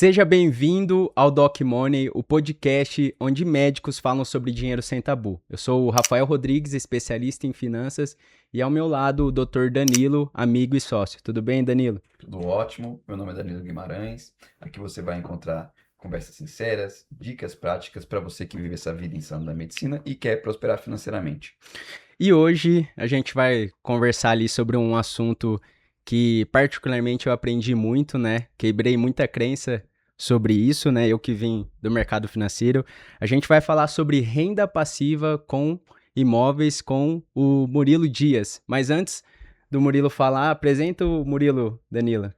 Seja bem-vindo ao Doc Money, o podcast onde médicos falam sobre dinheiro sem tabu. Eu sou o Rafael Rodrigues, especialista em finanças, e ao meu lado o Dr. Danilo, amigo e sócio. Tudo bem, Danilo? Tudo ótimo, meu nome é Danilo Guimarães. Aqui você vai encontrar conversas sinceras, dicas práticas para você que vive essa vida insana da medicina e quer prosperar financeiramente. E hoje a gente vai conversar ali sobre um assunto que particularmente eu aprendi muito, né? Quebrei muita crença sobre isso, né? Eu que vim do mercado financeiro. A gente vai falar sobre renda passiva com imóveis com o Murilo Dias. Mas antes do Murilo falar, apresenta o Murilo, Danila.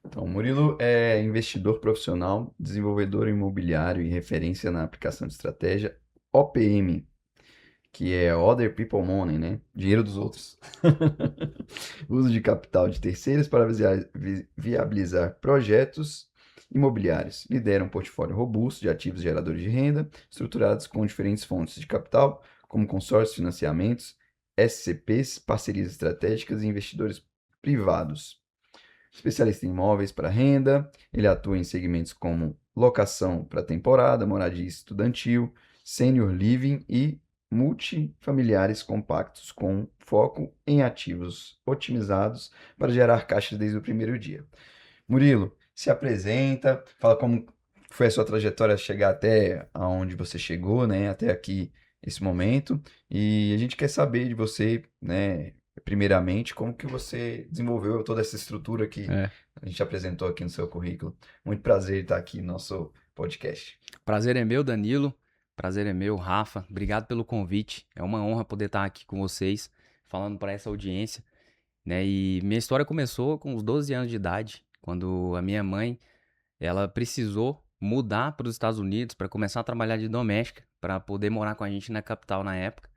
Então, o Murilo é investidor profissional, desenvolvedor imobiliário e referência na aplicação de estratégia OPM, que é Other People Money, né? Dinheiro dos outros. Uso de capital de terceiros para viabilizar projetos imobiliários. Lidera um portfólio robusto de ativos geradores de renda, estruturados com diferentes fontes de capital, como consórcios, financiamentos, SCPs, parcerias estratégicas e investidores privados. Especialista em imóveis para renda, ele atua em segmentos como locação para temporada, moradia estudantil, senior living e multifamiliares compactos com foco em ativos otimizados para gerar caixa desde o primeiro dia. Murilo, se apresenta, fala como foi a sua trajetória chegar até aonde você chegou, né, até aqui, esse momento, e a gente quer saber de você, né, primeiramente, como que você desenvolveu toda essa estrutura que É, a gente apresentou aqui no seu currículo. Muito prazer estar aqui no nosso podcast. Prazer é meu, Danilo. Prazer é meu, Rafa. Obrigado pelo convite. É uma honra poder estar aqui com vocês, falando para essa audiência, né? E minha história começou com os 12 anos de idade, quando a minha mãe, ela precisou mudar para os Estados Unidos para começar a trabalhar de doméstica, para poder morar com a gente na capital na época.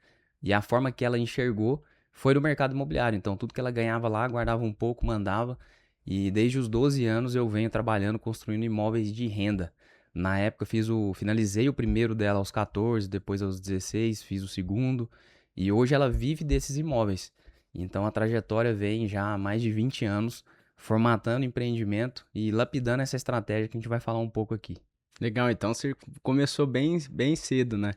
E a forma que ela enxergou foi no mercado imobiliário. Então, tudo que ela ganhava lá, guardava um pouco, mandava. E desde os 12 anos eu venho trabalhando, construindo imóveis de renda. Na época finalizei o primeiro dela aos 14, depois aos 16, fiz o segundo. E hoje ela vive desses imóveis. Então a trajetória vem já há mais de 20 anos formatando empreendimento e lapidando essa estratégia que a gente vai falar um pouco aqui. legal, então você começou bem cedo, né?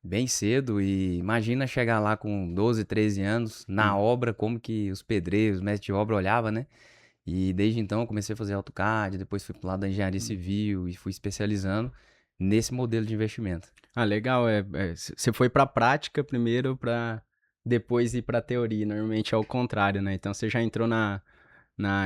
Bem cedo, e imagina chegar lá com 12, 13 anos, na Hum. obra, como que os pedreiros, mestre de obra olhava, né? E desde então eu comecei a fazer AutoCAD, depois fui pro lado da engenharia civil e fui especializando nesse modelo de investimento. Ah, legal. Você foi para a prática primeiro para depois ir para a teoria. Normalmente é o contrário, né? Então você já entrou na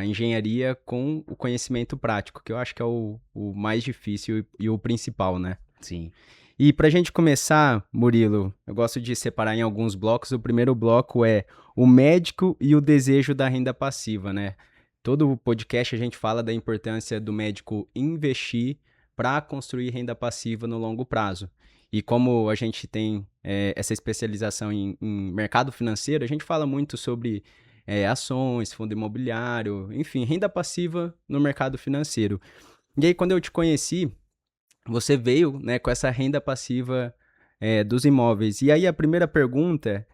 engenharia com o conhecimento prático, que eu acho que é o mais difícil e o principal, né? Sim. E para a gente começar, Murilo, eu gosto de separar em alguns blocos. O primeiro bloco é o médico e o desejo da renda passiva, né? Todo o podcast a gente fala da importância do médico investir para construir renda passiva no longo prazo. E como a gente tem essa especialização em mercado financeiro, a gente fala muito sobre ações, fundo imobiliário, enfim, renda passiva no mercado financeiro. E aí, quando eu te conheci, você veio, né, com essa renda passiva dos imóveis. E aí a primeira pergunta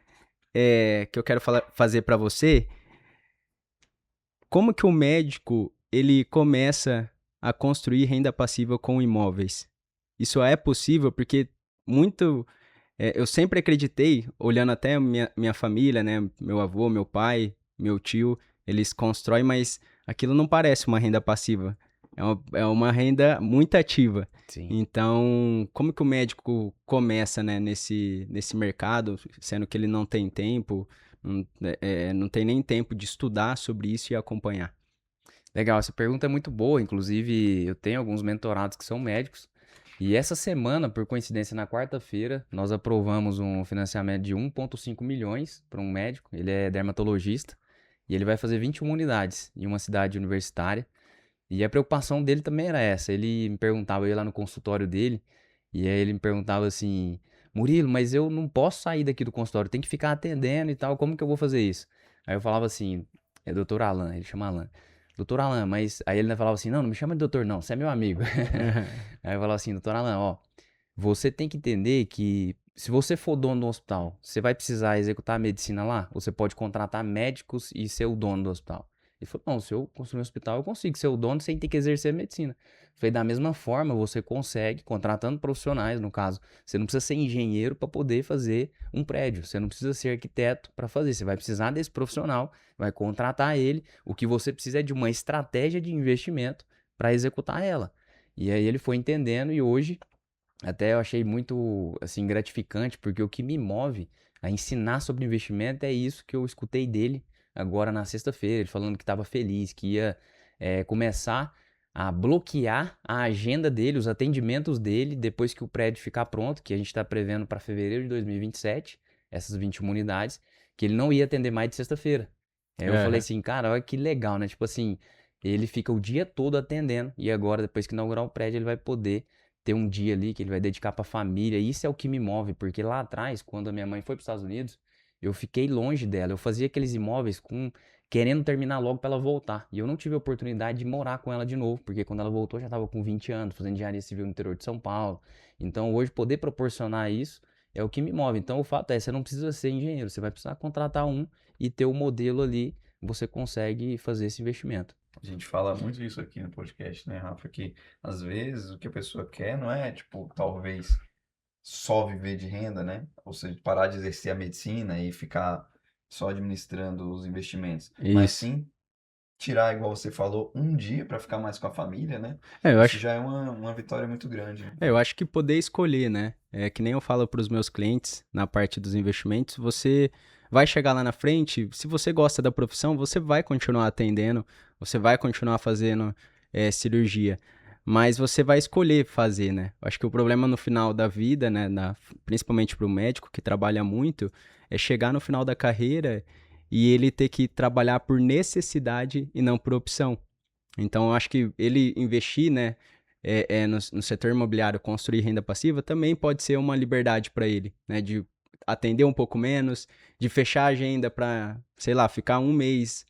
que eu quero fazer para você, como que o médico ele começa a construir renda passiva com imóveis? Isso é possível porque muito, eu sempre acreditei, olhando até a minha família, né, meu avô, meu pai, meu tio, eles constroem, mas aquilo não parece uma renda passiva. É uma renda muito ativa. Sim. Então, como que o médico começa, né, nesse mercado, sendo que ele não tem tempo, não tem nem tempo de estudar sobre isso e acompanhar? Legal, essa pergunta é muito boa. Inclusive, eu tenho alguns mentorados que são médicos. E essa semana, por coincidência, na quarta-feira, nós aprovamos um financiamento de 1,5 milhões para um médico. Ele é dermatologista e ele vai fazer 21 unidades em uma cidade universitária. E a preocupação dele também era essa. Ele me perguntava, eu ia lá no consultório dele, e aí ele me perguntava assim: Murilo, mas eu não posso sair daqui do consultório, tem que ficar atendendo e tal, como que eu vou fazer isso? Aí eu falava assim: é doutor Alan, ele chama Alan. Doutor Alan, mas. Aí ele falava assim: não, não me chama de doutor, não, você é meu amigo. Aí eu falava assim: doutor Alan, ó, você tem que entender que se você for dono do hospital, você vai precisar executar a medicina lá? Ou você pode contratar médicos e ser o dono do hospital? Ele falou, não, se eu construir um hospital, eu consigo ser o dono sem ter que exercer a medicina. Eu falei, da mesma forma, você consegue, contratando profissionais, no caso, você não precisa ser engenheiro para poder fazer um prédio, você não precisa ser arquiteto para fazer, você vai precisar desse profissional, vai contratar ele, o que você precisa é de uma estratégia de investimento para executar ela. E aí ele foi entendendo e hoje até eu achei muito assim gratificante, porque o que me move a ensinar sobre investimento é isso que eu escutei dele agora na sexta-feira, ele falando que estava feliz, que ia começar a bloquear a agenda dele, os atendimentos dele, depois que o prédio ficar pronto, que a gente está prevendo para fevereiro de 2027, essas 21 unidades, que ele não ia atender mais de sexta-feira. Aí eu falei Aham. assim, cara, olha que legal, né? Tipo assim, ele fica o dia todo atendendo e agora, depois que inaugurar o prédio, ele vai poder ter um dia ali que ele vai dedicar para a família. Isso é o que me move, porque lá atrás, quando a minha mãe foi para os Estados Unidos, eu fiquei longe dela. Eu fazia aqueles imóveis querendo terminar logo para ela voltar. E eu não tive a oportunidade de morar com ela de novo, porque quando ela voltou eu já estava com 20 anos, fazendo engenharia civil no interior de São Paulo. Então, hoje poder proporcionar isso é o que me move. Então, o fato é, você não precisa ser engenheiro, você vai precisar contratar um e ter o modelo ali, você consegue fazer esse investimento. A gente fala muito isso aqui no podcast, né, Rafa? Que às vezes o que a pessoa quer não é, tipo, talvez só viver de renda, né? Ou seja, parar de exercer a medicina e ficar só administrando os investimentos. Mas Isso. sim tirar, igual você falou, um dia para ficar mais com a família, né? É, eu Isso acho, já é uma vitória muito grande, né? eu acho que poder escolher, né? É que nem eu falo para os meus clientes na parte dos investimentos, você vai chegar lá na frente, se você gosta da profissão, você vai continuar atendendo, você vai continuar fazendo cirurgia, mas você vai escolher fazer, né? Eu acho que o problema no final da vida, né, principalmente para o médico que trabalha muito, é chegar no final da carreira e ele ter que trabalhar por necessidade e não por opção. Então, eu acho que ele investir, né, no setor imobiliário, construir renda passiva, também pode ser uma liberdade para ele, né, de atender um pouco menos, de fechar a agenda para, sei lá, ficar um mês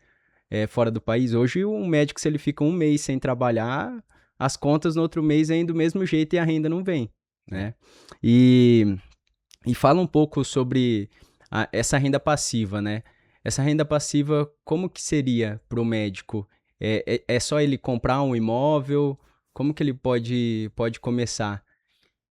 fora do país. Hoje, um médico, se ele fica um mês sem trabalhar, as contas no outro mês vêm do mesmo jeito e a renda não vem, É. né? E, e fala um pouco sobre essa renda passiva, né? Essa renda passiva, como que seria para o médico? É só ele comprar um imóvel? Como que ele pode começar?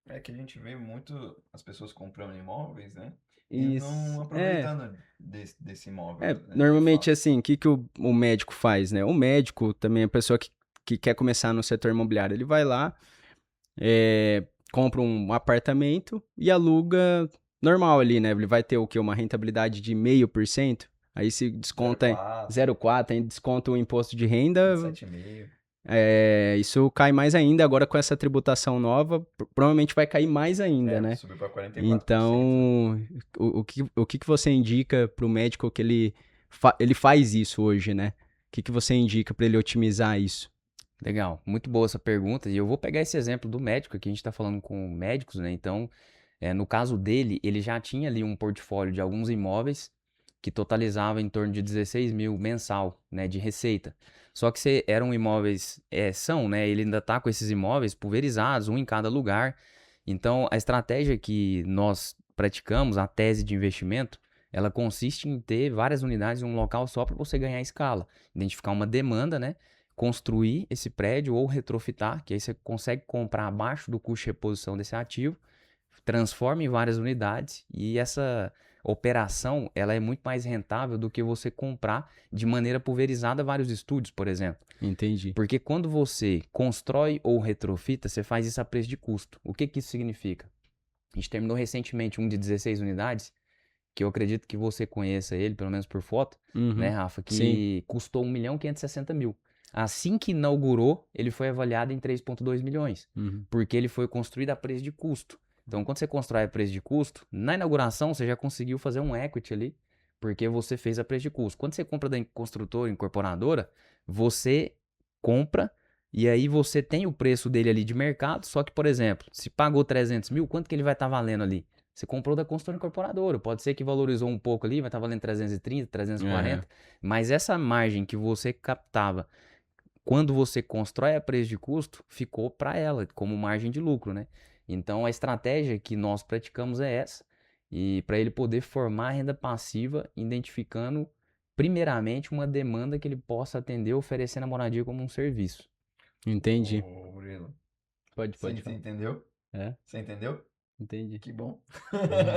É que a gente vê muito as pessoas comprando imóveis, né? E não Isso. aproveitando desse imóvel, né? De Normalmente, fato. assim, o que, que o médico faz, né? O médico também é a pessoa que quer começar no setor imobiliário. Ele vai lá, compra um apartamento e aluga normal ali, né? Ele vai ter o quê? Uma rentabilidade de 0,5%. Aí se desconta 0,4, 0,4%, aí desconta o imposto de renda, 7,5. isso cai mais ainda. Agora com essa tributação nova, provavelmente vai cair mais ainda, É, né? subiu para 44%, né? Então, o que você indica para o médico que ele faz isso hoje, né? O que você indica para ele otimizar isso? Legal, muito boa essa pergunta. E eu vou pegar esse exemplo do médico, aqui a gente está falando com médicos, né? Então, no caso dele, ele já tinha ali um portfólio de alguns imóveis que totalizava em torno de 16 mil mensal, né, de receita. Só que eram imóveis, né? Ele ainda está com esses imóveis pulverizados, um em cada lugar. Então, a estratégia que nós praticamos, a tese de investimento, ela consiste em ter várias unidades em um local só para você ganhar escala, identificar uma demanda, né? Construir esse prédio ou retrofitar, que aí você consegue comprar abaixo do custo de reposição desse ativo, transforma em várias unidades e essa operação ela é muito mais rentável do que você comprar de maneira pulverizada vários estúdios, por exemplo. Entendi. Porque quando você constrói ou retrofita, você faz isso a preço de custo. O que isso significa? A gente terminou recentemente um de 16 unidades, que eu acredito que você conheça ele, pelo menos por foto, né, Uhum. Rafa? Sim. Que custou 1.560.000. Assim que inaugurou, ele foi avaliado em 3,2 milhões, Uhum. porque ele foi construído a preço de custo. Então, quando você constrói a preço de custo, na inauguração você já conseguiu fazer um equity ali, porque você fez a preço de custo. Quando você compra da construtora, incorporadora, você compra e aí você tem o preço dele ali de mercado, só que, por exemplo, se pagou 300 mil, quanto que ele vai estar valendo ali? Você comprou da construtora incorporadora, pode ser que valorizou um pouco ali, vai estar valendo 330, 340, mas essa margem que você captava quando você constrói a preço de custo, ficou para ela como margem de lucro, né? Então a estratégia que nós praticamos é essa, e para ele poder formar renda passiva, identificando primeiramente, uma demanda que ele possa atender oferecendo a moradia como um serviço. Entendi. Ô, Murilo, Pode você falar. entendeu? É, Você entendeu? entendi. Que bom.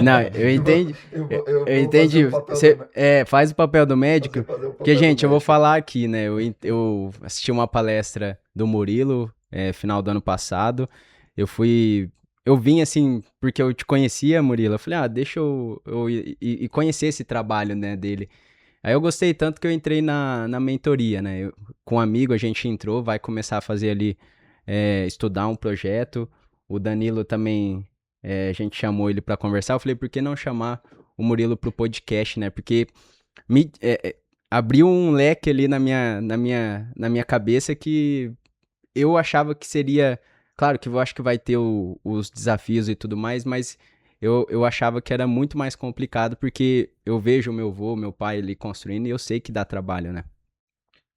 Não, eu Eu vou, entendi. eu Eu vou fazer entendi. o papel Você do, faz o papel do médico. fazer o Porque, papel do gente, eu vou médico. falar aqui, né? Eu assisti uma palestra do Murilo, final do ano passado. Eu fui. Eu vim assim, porque eu te conhecia, Murilo. Eu falei, deixa eu ir e conhecer esse trabalho, né, dele. Aí eu gostei tanto que eu entrei na mentoria, né? Com um amigo a gente entrou, vai começar a fazer ali, estudar um projeto. O Danilo também, a gente chamou ele para conversar. Eu falei, por que não chamar o Murilo pro podcast, né? Porque me, abriu um leque ali na minha cabeça que eu achava que seria. Claro que eu acho que vai ter os desafios e tudo mais, mas eu achava que era muito mais complicado porque eu vejo o meu avô, meu pai ali construindo e eu sei que dá trabalho, né?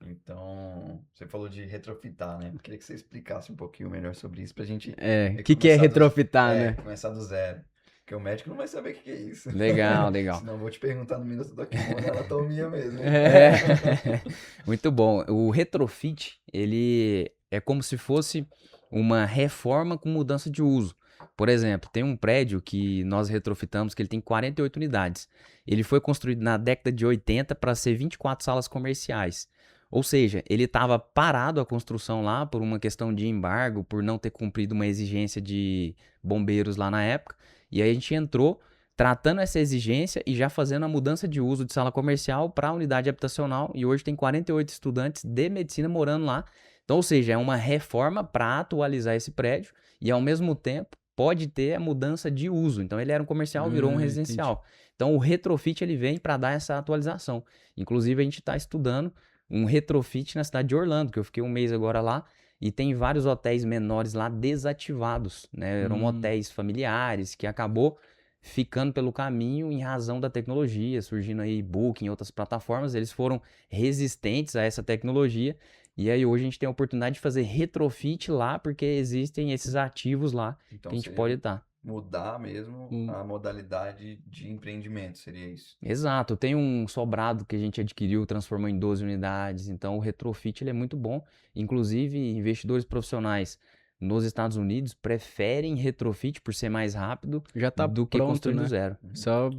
Então, você falou de retrofitar, né? Eu queria que você explicasse um pouquinho melhor sobre isso pra gente O que é retrofitar, né? começar do zero. Porque o médico não vai saber o que é isso. Legal, legal. Senão eu vou te perguntar no minuto da quimona anatomia mesmo, hein? É, muito bom. O retrofit, ele é como se fosse uma reforma com mudança de uso. Por exemplo, tem um prédio que nós retrofitamos que ele tem 48 unidades. Ele foi construído na década de 80 para ser 24 salas comerciais. Ou seja, ele estava parado a construção lá por uma questão de embargo, por não ter cumprido uma exigência de bombeiros lá na época. E aí a gente entrou tratando essa exigência e já fazendo a mudança de uso de sala comercial para a unidade habitacional. E hoje tem 48 estudantes de medicina morando lá. Então, ou seja, é uma reforma para atualizar esse prédio e, ao mesmo tempo, pode ter a mudança de uso. Então, ele era um comercial, virou um Entendi. residencial. Então, o retrofit ele vem para dar essa atualização. Inclusive, a gente está estudando um retrofit na cidade de Orlando, que eu fiquei um mês agora lá. E tem vários hotéis menores lá desativados, né? Eram hotéis familiares que acabou ficando pelo caminho em razão da tecnologia, surgindo aí Booking e outras plataformas, eles foram resistentes a essa tecnologia, e aí hoje a gente tem a oportunidade de fazer retrofit lá, porque existem esses ativos lá Então que a gente seria pode estar. mudar mesmo Hum. a modalidade de empreendimento, seria isso. Exato, tem um sobrado que a gente adquiriu, transformou em 12 unidades, então o retrofit ele é muito bom, inclusive investidores profissionais nos Estados Unidos preferem retrofit por ser mais rápido Já tá do que pronto, construir do né? zero. Só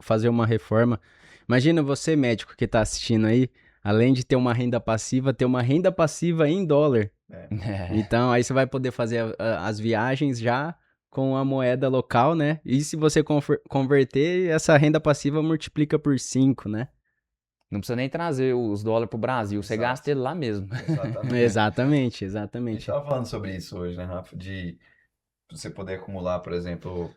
fazer uma reforma. Imagina você, médico, que tá assistindo aí, além de ter uma renda passiva, ter uma renda passiva em dólar. É. Então, aí você vai poder fazer as viagens já com a moeda local, né? E se você converter, essa renda passiva multiplica por 5, né? Não precisa nem trazer os dólares pro Brasil, você Exato. gasta ele lá mesmo. Exatamente. Exatamente, A gente exatamente. estava falando sobre isso hoje, né, Rafa? De você poder acumular, por exemplo,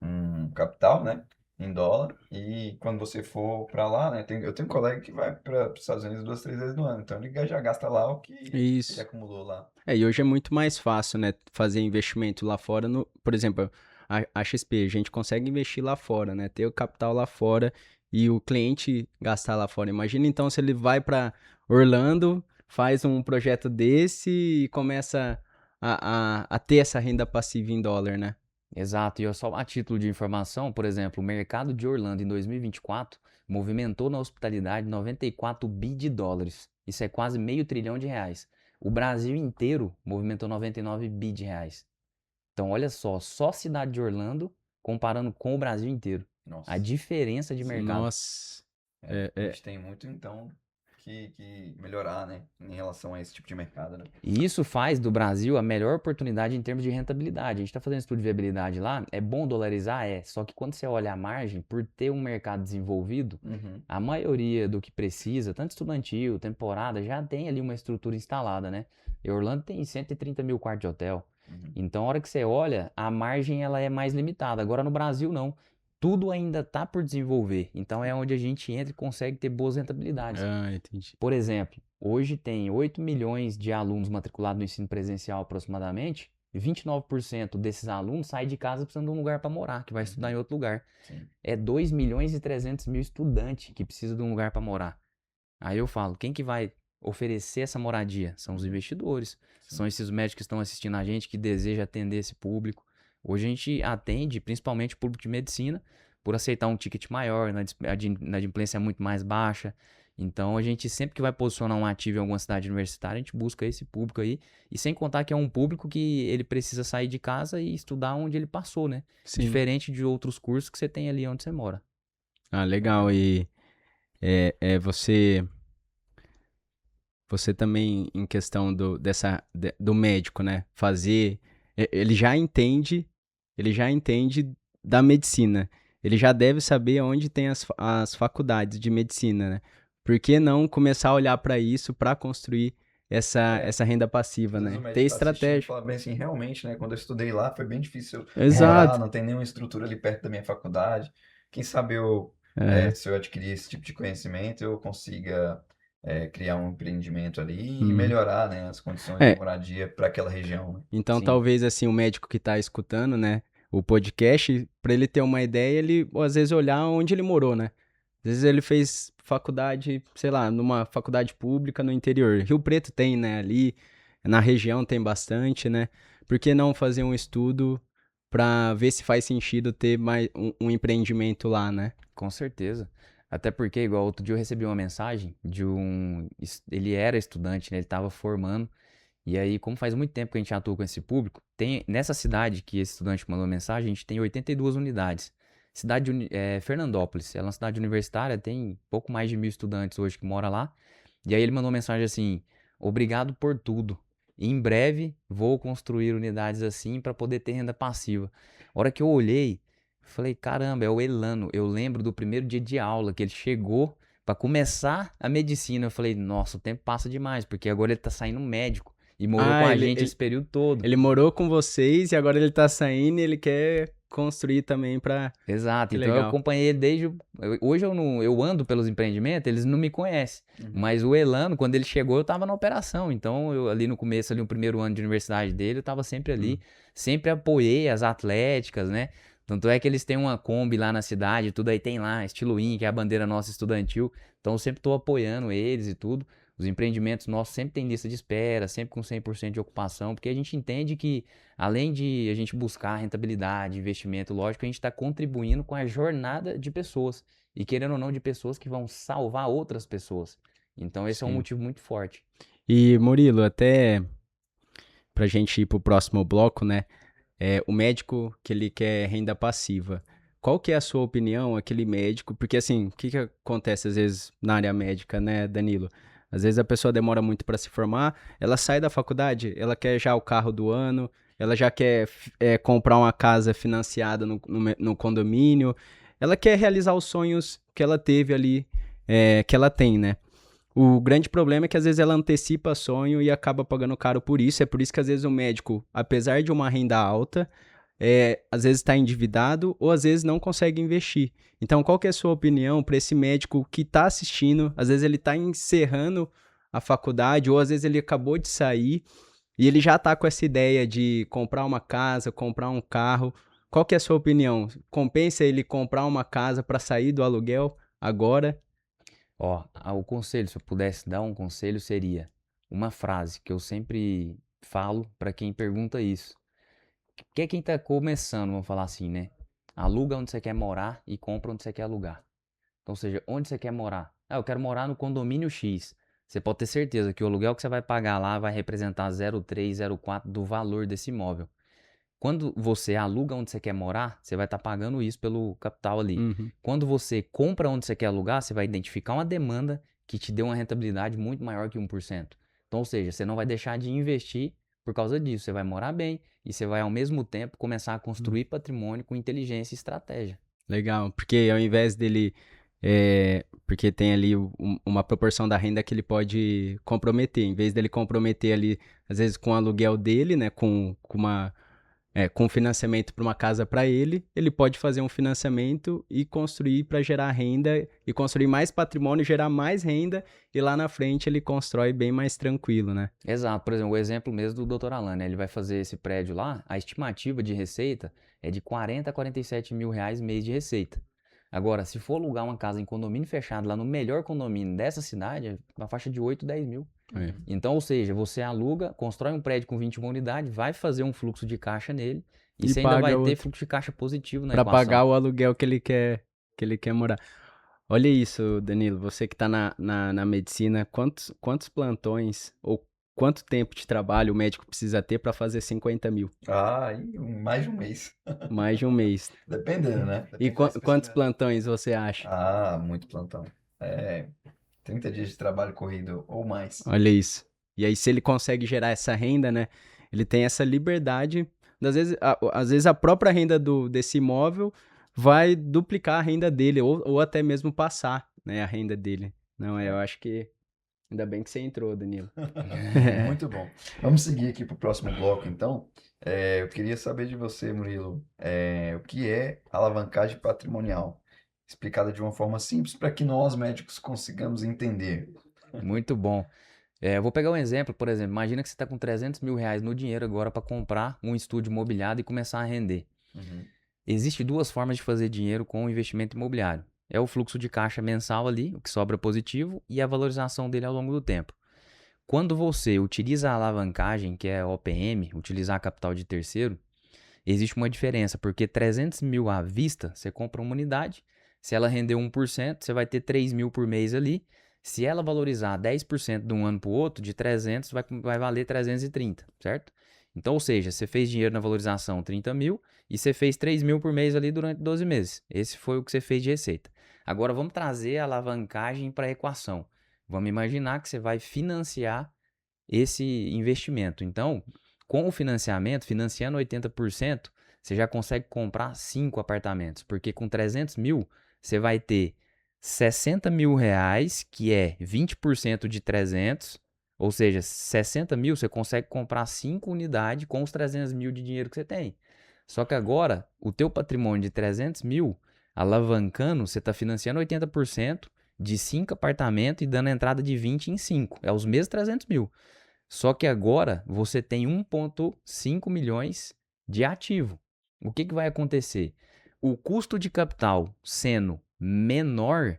um capital, né, em dólar, e quando você for para lá, né, eu tenho um colega que vai para os Estados Unidos 2, 3 vezes no ano, então ele já gasta lá o que ele Isso. acumulou lá. E hoje é muito mais fácil, né, fazer investimento lá fora. Por exemplo, a XP, a gente consegue investir lá fora, né, ter o capital lá fora e o cliente gastar lá fora. Imagina então se ele vai para Orlando, faz um projeto desse e começa a ter essa renda passiva em dólar, né? Exato, e só a título de informação, por exemplo, o mercado de Orlando em 2024 movimentou na hospitalidade 94 bi de dólares. Isso é quase meio trilhão de reais. O Brasil inteiro movimentou 99 bi de reais. Então, olha só a cidade de Orlando comparando com o Brasil inteiro. Nossa. A diferença de mercado. Nossa. A gente tem muito, então, que melhorar, né, em relação a esse tipo de mercado, né? E isso faz do Brasil a melhor oportunidade em termos de rentabilidade. A gente está fazendo estudo de viabilidade lá, é bom dolarizar? É. Só que quando você olha a margem, por ter um mercado desenvolvido, a maioria do que precisa, tanto estudantil, temporada, já tem ali uma estrutura instalada, né? E Orlando tem 130 mil quartos de hotel. Então, a hora que você olha, a margem ela é mais limitada. Agora no Brasil, não. Tudo ainda está por desenvolver. Então, é onde a gente entra e consegue ter boas rentabilidades. Entendi. Por exemplo, hoje tem 8 milhões de alunos matriculados no ensino presencial aproximadamente, e 29% desses alunos saem de casa precisando de um lugar para morar, que vai estudar em outro lugar. Sim. É 2 milhões e 300 mil estudantes que precisam de um lugar para morar. Aí eu falo, quem que vai oferecer essa moradia? São os investidores, são esses médicos que estão assistindo a gente, que desejam atender esse público. Hoje a gente atende principalmente o público de medicina, por aceitar um ticket maior, a inadimplência é muito mais baixa. Então, a gente sempre que vai posicionar um ativo em alguma cidade universitária, a gente busca esse público aí. E sem contar que é um público que ele precisa sair de casa e estudar onde ele passou, né? Sim. Diferente de outros cursos que você tem ali onde você mora. Ah, legal. E você também, em questão do médico, né? Ele já entende da medicina. Ele já deve saber onde tem as faculdades de medicina, né? Por que não começar a olhar para isso para construir essa renda passiva, Às vezes o né? Ter médico tá assistindo e estratégia. fala bem assim, realmente, né? Quando eu estudei lá foi bem difícil morar, Exato. não tem nenhuma estrutura ali perto da minha faculdade. Quem sabe eu, É. se eu adquirir esse tipo de conhecimento, eu consiga criar um empreendimento ali e Uhum. melhorar, né, as condições de É, moradia para aquela região, né? então, Sim, talvez assim o médico que está escutando, né, o podcast, para ele ter uma ideia, ele ou, às vezes olhar onde ele morou, né? Às vezes ele fez faculdade, sei lá, numa faculdade pública no interior. Rio Preto tem, né, ali, na região tem bastante, né? Por que não fazer um estudo para ver se faz sentido ter mais um empreendimento lá, né? com certeza. Até porque, igual outro dia eu recebi uma mensagem de ele era estudante, né? Ele estava formando. E aí, como faz muito tempo que a gente atua com esse público, nessa cidade que esse estudante mandou mensagem, a gente tem 82 unidades. Fernandópolis, ela é uma cidade universitária, tem pouco mais de 1.000 estudantes hoje que moram lá. E aí ele mandou mensagem assim: obrigado por tudo. Em breve vou construir unidades assim para poder ter renda passiva. A hora que eu olhei, falei: caramba, é o Elano. Eu lembro do primeiro dia de aula que ele chegou para começar a medicina. Eu falei: nossa, o tempo passa demais, porque agora ele tá saindo médico. E morou com Ah, a gente esse período todo. ele morou com vocês e agora ele tá saindo e ele quer construir também para. Exato. Que Então eu legal. acompanhei ele hoje eu não, eu ando pelos empreendimentos, eles não me conhecem. Uhum. Mas o Elano, quando ele chegou, eu tava na operação. Então eu ali no começo, ali no primeiro ano de universidade dele, eu tava sempre ali, sempre apoiei as atléticas, né? Tanto é que eles têm uma Kombi lá na cidade, tudo aí tem lá, estilo IN, que é a bandeira nossa estudantil. Então eu sempre tô apoiando eles e tudo. Os empreendimentos nossos sempre tem lista de espera, sempre com 100% de ocupação, porque a gente entende que, além de a gente buscar rentabilidade, investimento, lógico, a gente está contribuindo com a jornada de pessoas. E querendo ou não, de pessoas que vão salvar outras pessoas. Então esse é um Sim. motivo muito forte. E Murilo, até pra gente ir pro próximo bloco, né? O médico que ele quer renda passiva. Qual que é a sua opinião, aquele médico? Porque assim, o que que acontece às vezes na área médica, né, Danilo? Às vezes a pessoa demora muito para se formar, ela sai da faculdade, ela quer já o carro do ano, ela já quer comprar uma casa financiada no condomínio, ela quer realizar os sonhos que ela teve ali, que ela tem, né? O grande problema é que às vezes ela antecipa sonho e acaba pagando caro por isso. É por isso que às vezes o médico, apesar de uma renda alta, às vezes está endividado ou às vezes não consegue investir. Então, qual que é a sua opinião para esse médico que está assistindo? Às vezes ele está encerrando a faculdade ou às vezes ele acabou de sair e ele já está com essa ideia de comprar uma casa, comprar um carro. Qual que é a sua opinião? Compensa ele comprar uma casa para sair do aluguel agora? Ó, o conselho, se eu pudesse dar um conselho, seria uma frase que eu sempre falo para quem pergunta isso. Que é quem tá começando, vamos falar assim, né? Aluga onde você quer morar e compra onde você quer alugar. Então, ou seja, onde você quer morar? Ah, eu quero morar no condomínio X. Você pode ter certeza que o aluguel que você vai pagar lá vai representar 0,3, 0,4 do valor desse imóvel. Quando você aluga onde você quer morar, você vai estar pagando isso pelo capital ali. Uhum. Quando você compra onde você quer alugar, você vai identificar uma demanda que te dê uma rentabilidade muito maior que 1%. Então, ou seja, você não vai deixar de investir por causa disso. Você vai morar bem e você vai, ao mesmo tempo, começar a construir patrimônio com inteligência e estratégia. Legal, porque ao invés dele. Porque tem ali uma proporção da renda que ele pode comprometer. Em vez dele comprometer ali, às vezes, com o aluguel dele, né? Com financiamento para uma casa para ele, ele pode fazer um financiamento e construir para gerar renda e construir mais patrimônio, gerar mais renda, e lá na frente ele constrói bem mais tranquilo, né? Exato. Por exemplo, o exemplo mesmo do Dr. Alan, né? Ele vai fazer esse prédio lá, a estimativa de receita é de 40 a 47 mil reais mês de receita. Agora, se for alugar uma casa em condomínio fechado, lá no melhor condomínio dessa cidade, é uma faixa de 8, 10 mil. É. Então, ou seja, você aluga, constrói um prédio com 21 unidades, vai fazer um fluxo de caixa nele E E você ainda paga vai ter outro fluxo de caixa positivo na para equação. pagar o aluguel que ele quer morar. Olha isso, Danilo, você que está na medicina, quantos plantões ou quanto tempo de trabalho o médico precisa ter para fazer 50 mil? Ah, e mais de um mês. Mais de um mês. Dependendo, né? E Depende da quantos especialidade. plantões você acha? Ah, muito plantão. 30 dias de trabalho corrido ou mais. Olha isso. E aí, se ele consegue gerar essa renda, né? Ele tem essa liberdade. Às vezes a própria renda desse imóvel vai duplicar a renda dele, ou até mesmo passar, né, a renda dele. Não, eu acho que ainda bem que você entrou, Danilo. Muito bom. Vamos seguir aqui para o próximo bloco, então. Eu queria saber de você, Murilo, o que é alavancagem patrimonial? Explicada de uma forma simples para que nós, médicos, consigamos entender. Muito bom. Eu vou pegar um exemplo, por exemplo, imagina que você está com 300 mil reais no dinheiro agora para comprar um estúdio imobiliário e começar a render. Uhum. Existem duas formas de fazer dinheiro com o investimento imobiliário. É o fluxo de caixa mensal ali, o que sobra positivo, e a valorização dele ao longo do tempo. Quando você utiliza a alavancagem, que é a OPM, utilizar capital de terceiro, existe uma diferença, porque 300 mil à vista, você compra uma unidade, se ela render 1%, você vai ter 3 mil por mês ali. Se ela valorizar 10% de um ano para o outro, de 300 vai valer 330, certo? Então, ou seja, você fez dinheiro na valorização 30 mil e você fez 3 mil por mês ali durante 12 meses. Esse foi o que você fez de receita. Agora vamos trazer a alavancagem para a equação. Vamos imaginar que você vai financiar esse investimento. Então, com o financiamento, financiando 80%, você já consegue comprar 5 apartamentos, porque com 300 mil, você vai ter 60 mil reais, que é 20% de 300, ou seja, 60 mil você consegue comprar 5 unidades com os 300 mil de dinheiro que você tem. Só que agora, o teu patrimônio de 300 mil, alavancando, você está financiando 80% de 5 apartamentos e dando entrada de 20 em 5. É os mesmos 300 mil. Só que agora você tem 1,5 milhões de ativo. O que vai acontecer? O custo de capital sendo menor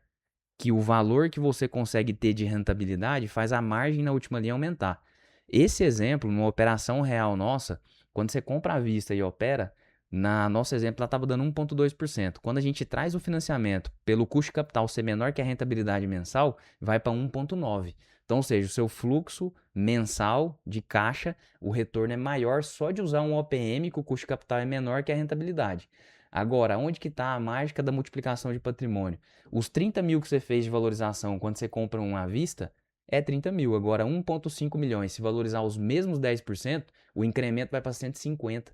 que o valor que você consegue ter de rentabilidade faz a margem na última linha aumentar. Esse exemplo, numa operação real nossa, quando você compra à vista e opera, na nosso exemplo ela estava dando 1,2%. Quando a gente traz o financiamento pelo custo de capital ser menor que a rentabilidade mensal, vai para 1,9%. Então, ou seja, o seu fluxo mensal de caixa, o retorno é maior só de usar um OPM, que o custo de capital é menor que a rentabilidade. Agora, onde que está a mágica da multiplicação de patrimônio? Os 30 mil que você fez de valorização quando você compra um à vista é 30 mil. Agora, 1,5 milhões, se valorizar os mesmos 10%, o incremento vai para 150.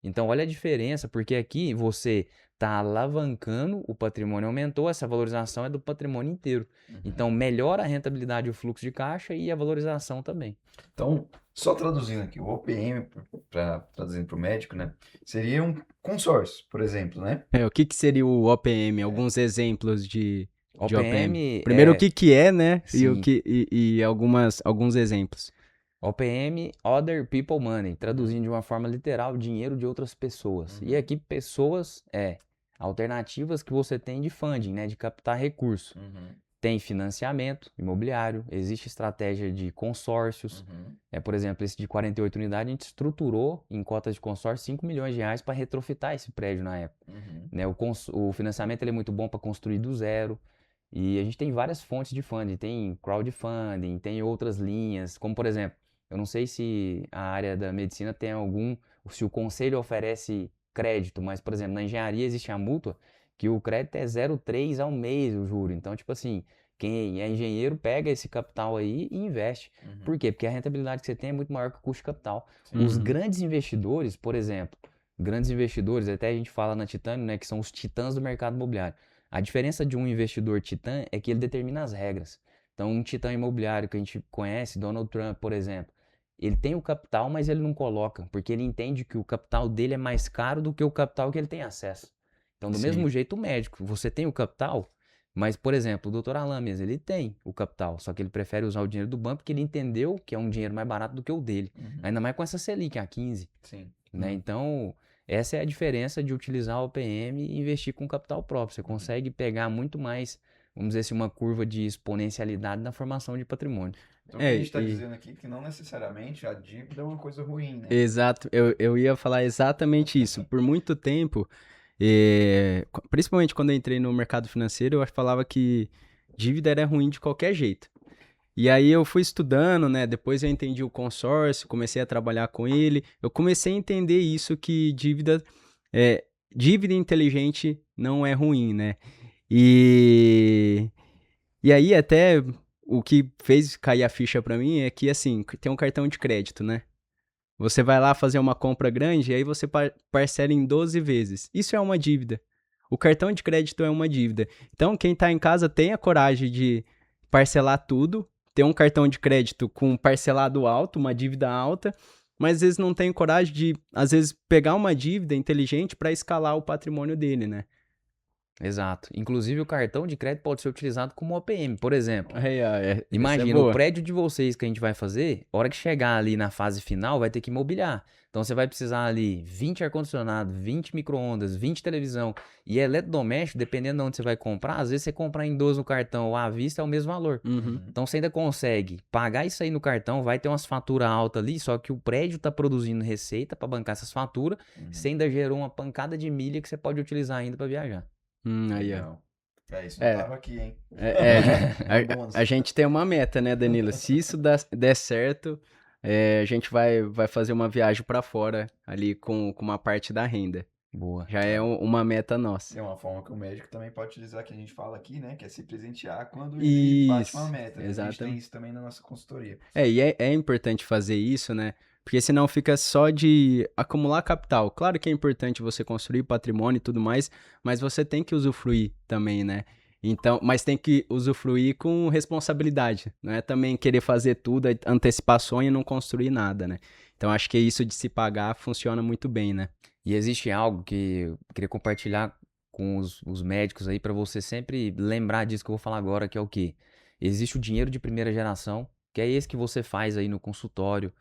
Então, olha a diferença, porque aqui você está alavancando, o patrimônio aumentou, essa valorização é do patrimônio inteiro. Então, melhora a rentabilidade e o fluxo de caixa e a valorização também. Então, só traduzindo aqui, o OPM, para traduzindo para o médico, né? Seria um consórcio, por exemplo, né? O que seria o OPM? Alguns exemplos de OPM. OPM Primeiro, o que é, né? sim, E alguns exemplos. OPM, Other People Money, traduzindo de uma forma literal, dinheiro de outras pessoas. E aqui, pessoas alternativas que você tem de funding, né, de captar recurso. Tem financiamento imobiliário, existe estratégia de consórcios. Por exemplo, esse de 48 unidades, a gente estruturou em cotas de consórcio 5 milhões de reais para retrofitar esse prédio na época. Né, o financiamento ele é muito bom para construir do zero. E a gente tem várias fontes de funding, tem crowdfunding, tem outras linhas, como por exemplo, eu não sei se a área da medicina tem se o conselho oferece crédito, mas por exemplo, na engenharia existe a mútua que o crédito é 0,3 ao mês o juro. Então, tipo assim, quem é engenheiro pega esse capital aí e investe. Por quê? Porque a rentabilidade que você tem é muito maior que o custo de capital. Os grandes investidores, por exemplo, grandes investidores, até a gente fala na Titânio, né, que são os titãs do mercado imobiliário. A diferença de um investidor titã é que ele determina as regras. Então, um titã imobiliário que a gente conhece, Donald Trump, por exemplo, ele tem o capital, mas ele não coloca, porque ele entende que o capital dele é mais caro do que o capital que ele tem acesso. Então, do mesmo jeito, o médico, você tem o capital, mas, por exemplo, o Dr. Alames, ele tem o capital, só que ele prefere usar o dinheiro do banco porque ele entendeu que é um dinheiro mais barato do que o dele. Ainda mais com essa Selic a 15. Sim. Né? Então, essa é a diferença de utilizar o OPM e investir com capital próprio. Você consegue pegar muito mais, vamos dizer assim, uma curva de exponencialidade na formação de patrimônio. Então, o que a gente está dizendo aqui é que não necessariamente a dívida é uma coisa ruim, né? Exato, eu ia falar exatamente isso. Por muito tempo, principalmente quando eu entrei no mercado financeiro, eu falava que dívida era ruim de qualquer jeito. E aí eu fui estudando, né? Depois eu entendi o consórcio, comecei a trabalhar com ele. Eu comecei a entender isso que dívida inteligente não é ruim, né? E e aí até o que fez cair a ficha pra mim é que assim, tem um cartão de crédito, né? Você vai lá fazer uma compra grande e aí você parcela em 12 vezes. Isso é uma dívida. O cartão de crédito é uma dívida. Então, quem está em casa tenha coragem de parcelar tudo, ter um cartão de crédito com parcelado alto, uma dívida alta, mas às vezes não tem coragem de, às vezes, pegar uma dívida inteligente para escalar o patrimônio dele, né? Exato. Inclusive, o cartão de crédito pode ser utilizado como OPM, por exemplo. Essa é Imagina, o boa. prédio de vocês que a gente vai fazer, a hora que chegar ali na fase final, vai ter que mobiliar. Então, você vai precisar ali 20 ar-condicionado, 20 micro-ondas, 20 televisão. E eletrodoméstico, dependendo de onde você vai comprar, às vezes você comprar em 12 no cartão ou à vista é o mesmo valor. Uhum. Então, você ainda consegue pagar isso aí no cartão, vai ter umas faturas altas ali, só que o prédio está produzindo receita para bancar essas faturas. Você ainda gerou uma pancada de milha que você pode utilizar ainda para viajar. Aí, ó. Legal. Isso não É. tava aqui, hein? É, Um bônus. a gente tem uma meta, né, Danilo? Se isso der certo, a gente vai fazer uma viagem para fora ali com uma parte da renda. Boa. Já é uma meta nossa. É uma forma que o médico também pode utilizar, que a gente fala aqui, né? Que é se presentear quando ele bate uma Isso, meta, né? A gente tem exatamente. isso também na nossa consultoria. E é importante fazer isso, né? Porque senão fica só de acumular capital. Claro que é importante você construir patrimônio e tudo mais, mas você tem que usufruir também, né? Então, mas tem que usufruir com responsabilidade, não é também querer fazer tudo, antecipar sonho e não construir nada, né? Então acho que isso de se pagar funciona muito bem, né? E existe algo que eu queria compartilhar com os médicos aí para você sempre lembrar disso que eu vou falar agora, que é o quê? Existe o dinheiro de primeira geração, que é esse que você faz aí no consultório,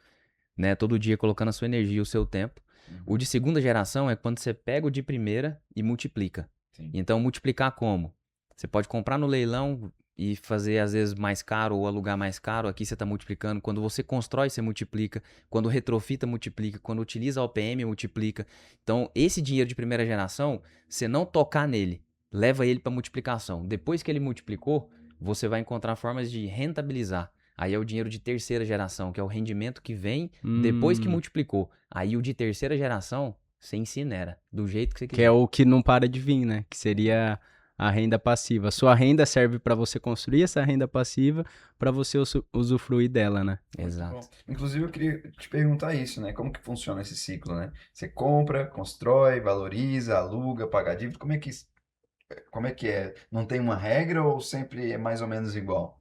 né? Todo dia colocando a sua energia, o seu tempo. O de segunda geração é quando você pega o de primeira e multiplica. Sim. Então, multiplicar como? Você pode comprar no leilão e fazer às vezes mais caro ou alugar mais caro. Aqui você está multiplicando. Quando você constrói, você multiplica. Quando retrofita, multiplica. Quando utiliza a OPM, multiplica. Então, esse dinheiro de primeira geração, você não tocar nele, leva ele para multiplicação. Depois que ele multiplicou, você vai encontrar formas de rentabilizar. Aí é o dinheiro de terceira geração, que é o rendimento que vem depois que multiplicou. Aí o de terceira geração, você incinera, do jeito que você quiser. Que é o que não para de vir, né? Que seria a renda passiva. Sua renda serve para você construir essa renda passiva para você usufruir dela, né? Exato. Bom, inclusive, eu queria te perguntar isso, né? Como que funciona esse ciclo, né? Você compra, constrói, valoriza, aluga, paga dívida. Como é que é? Não tem uma regra ou sempre é mais ou menos igual?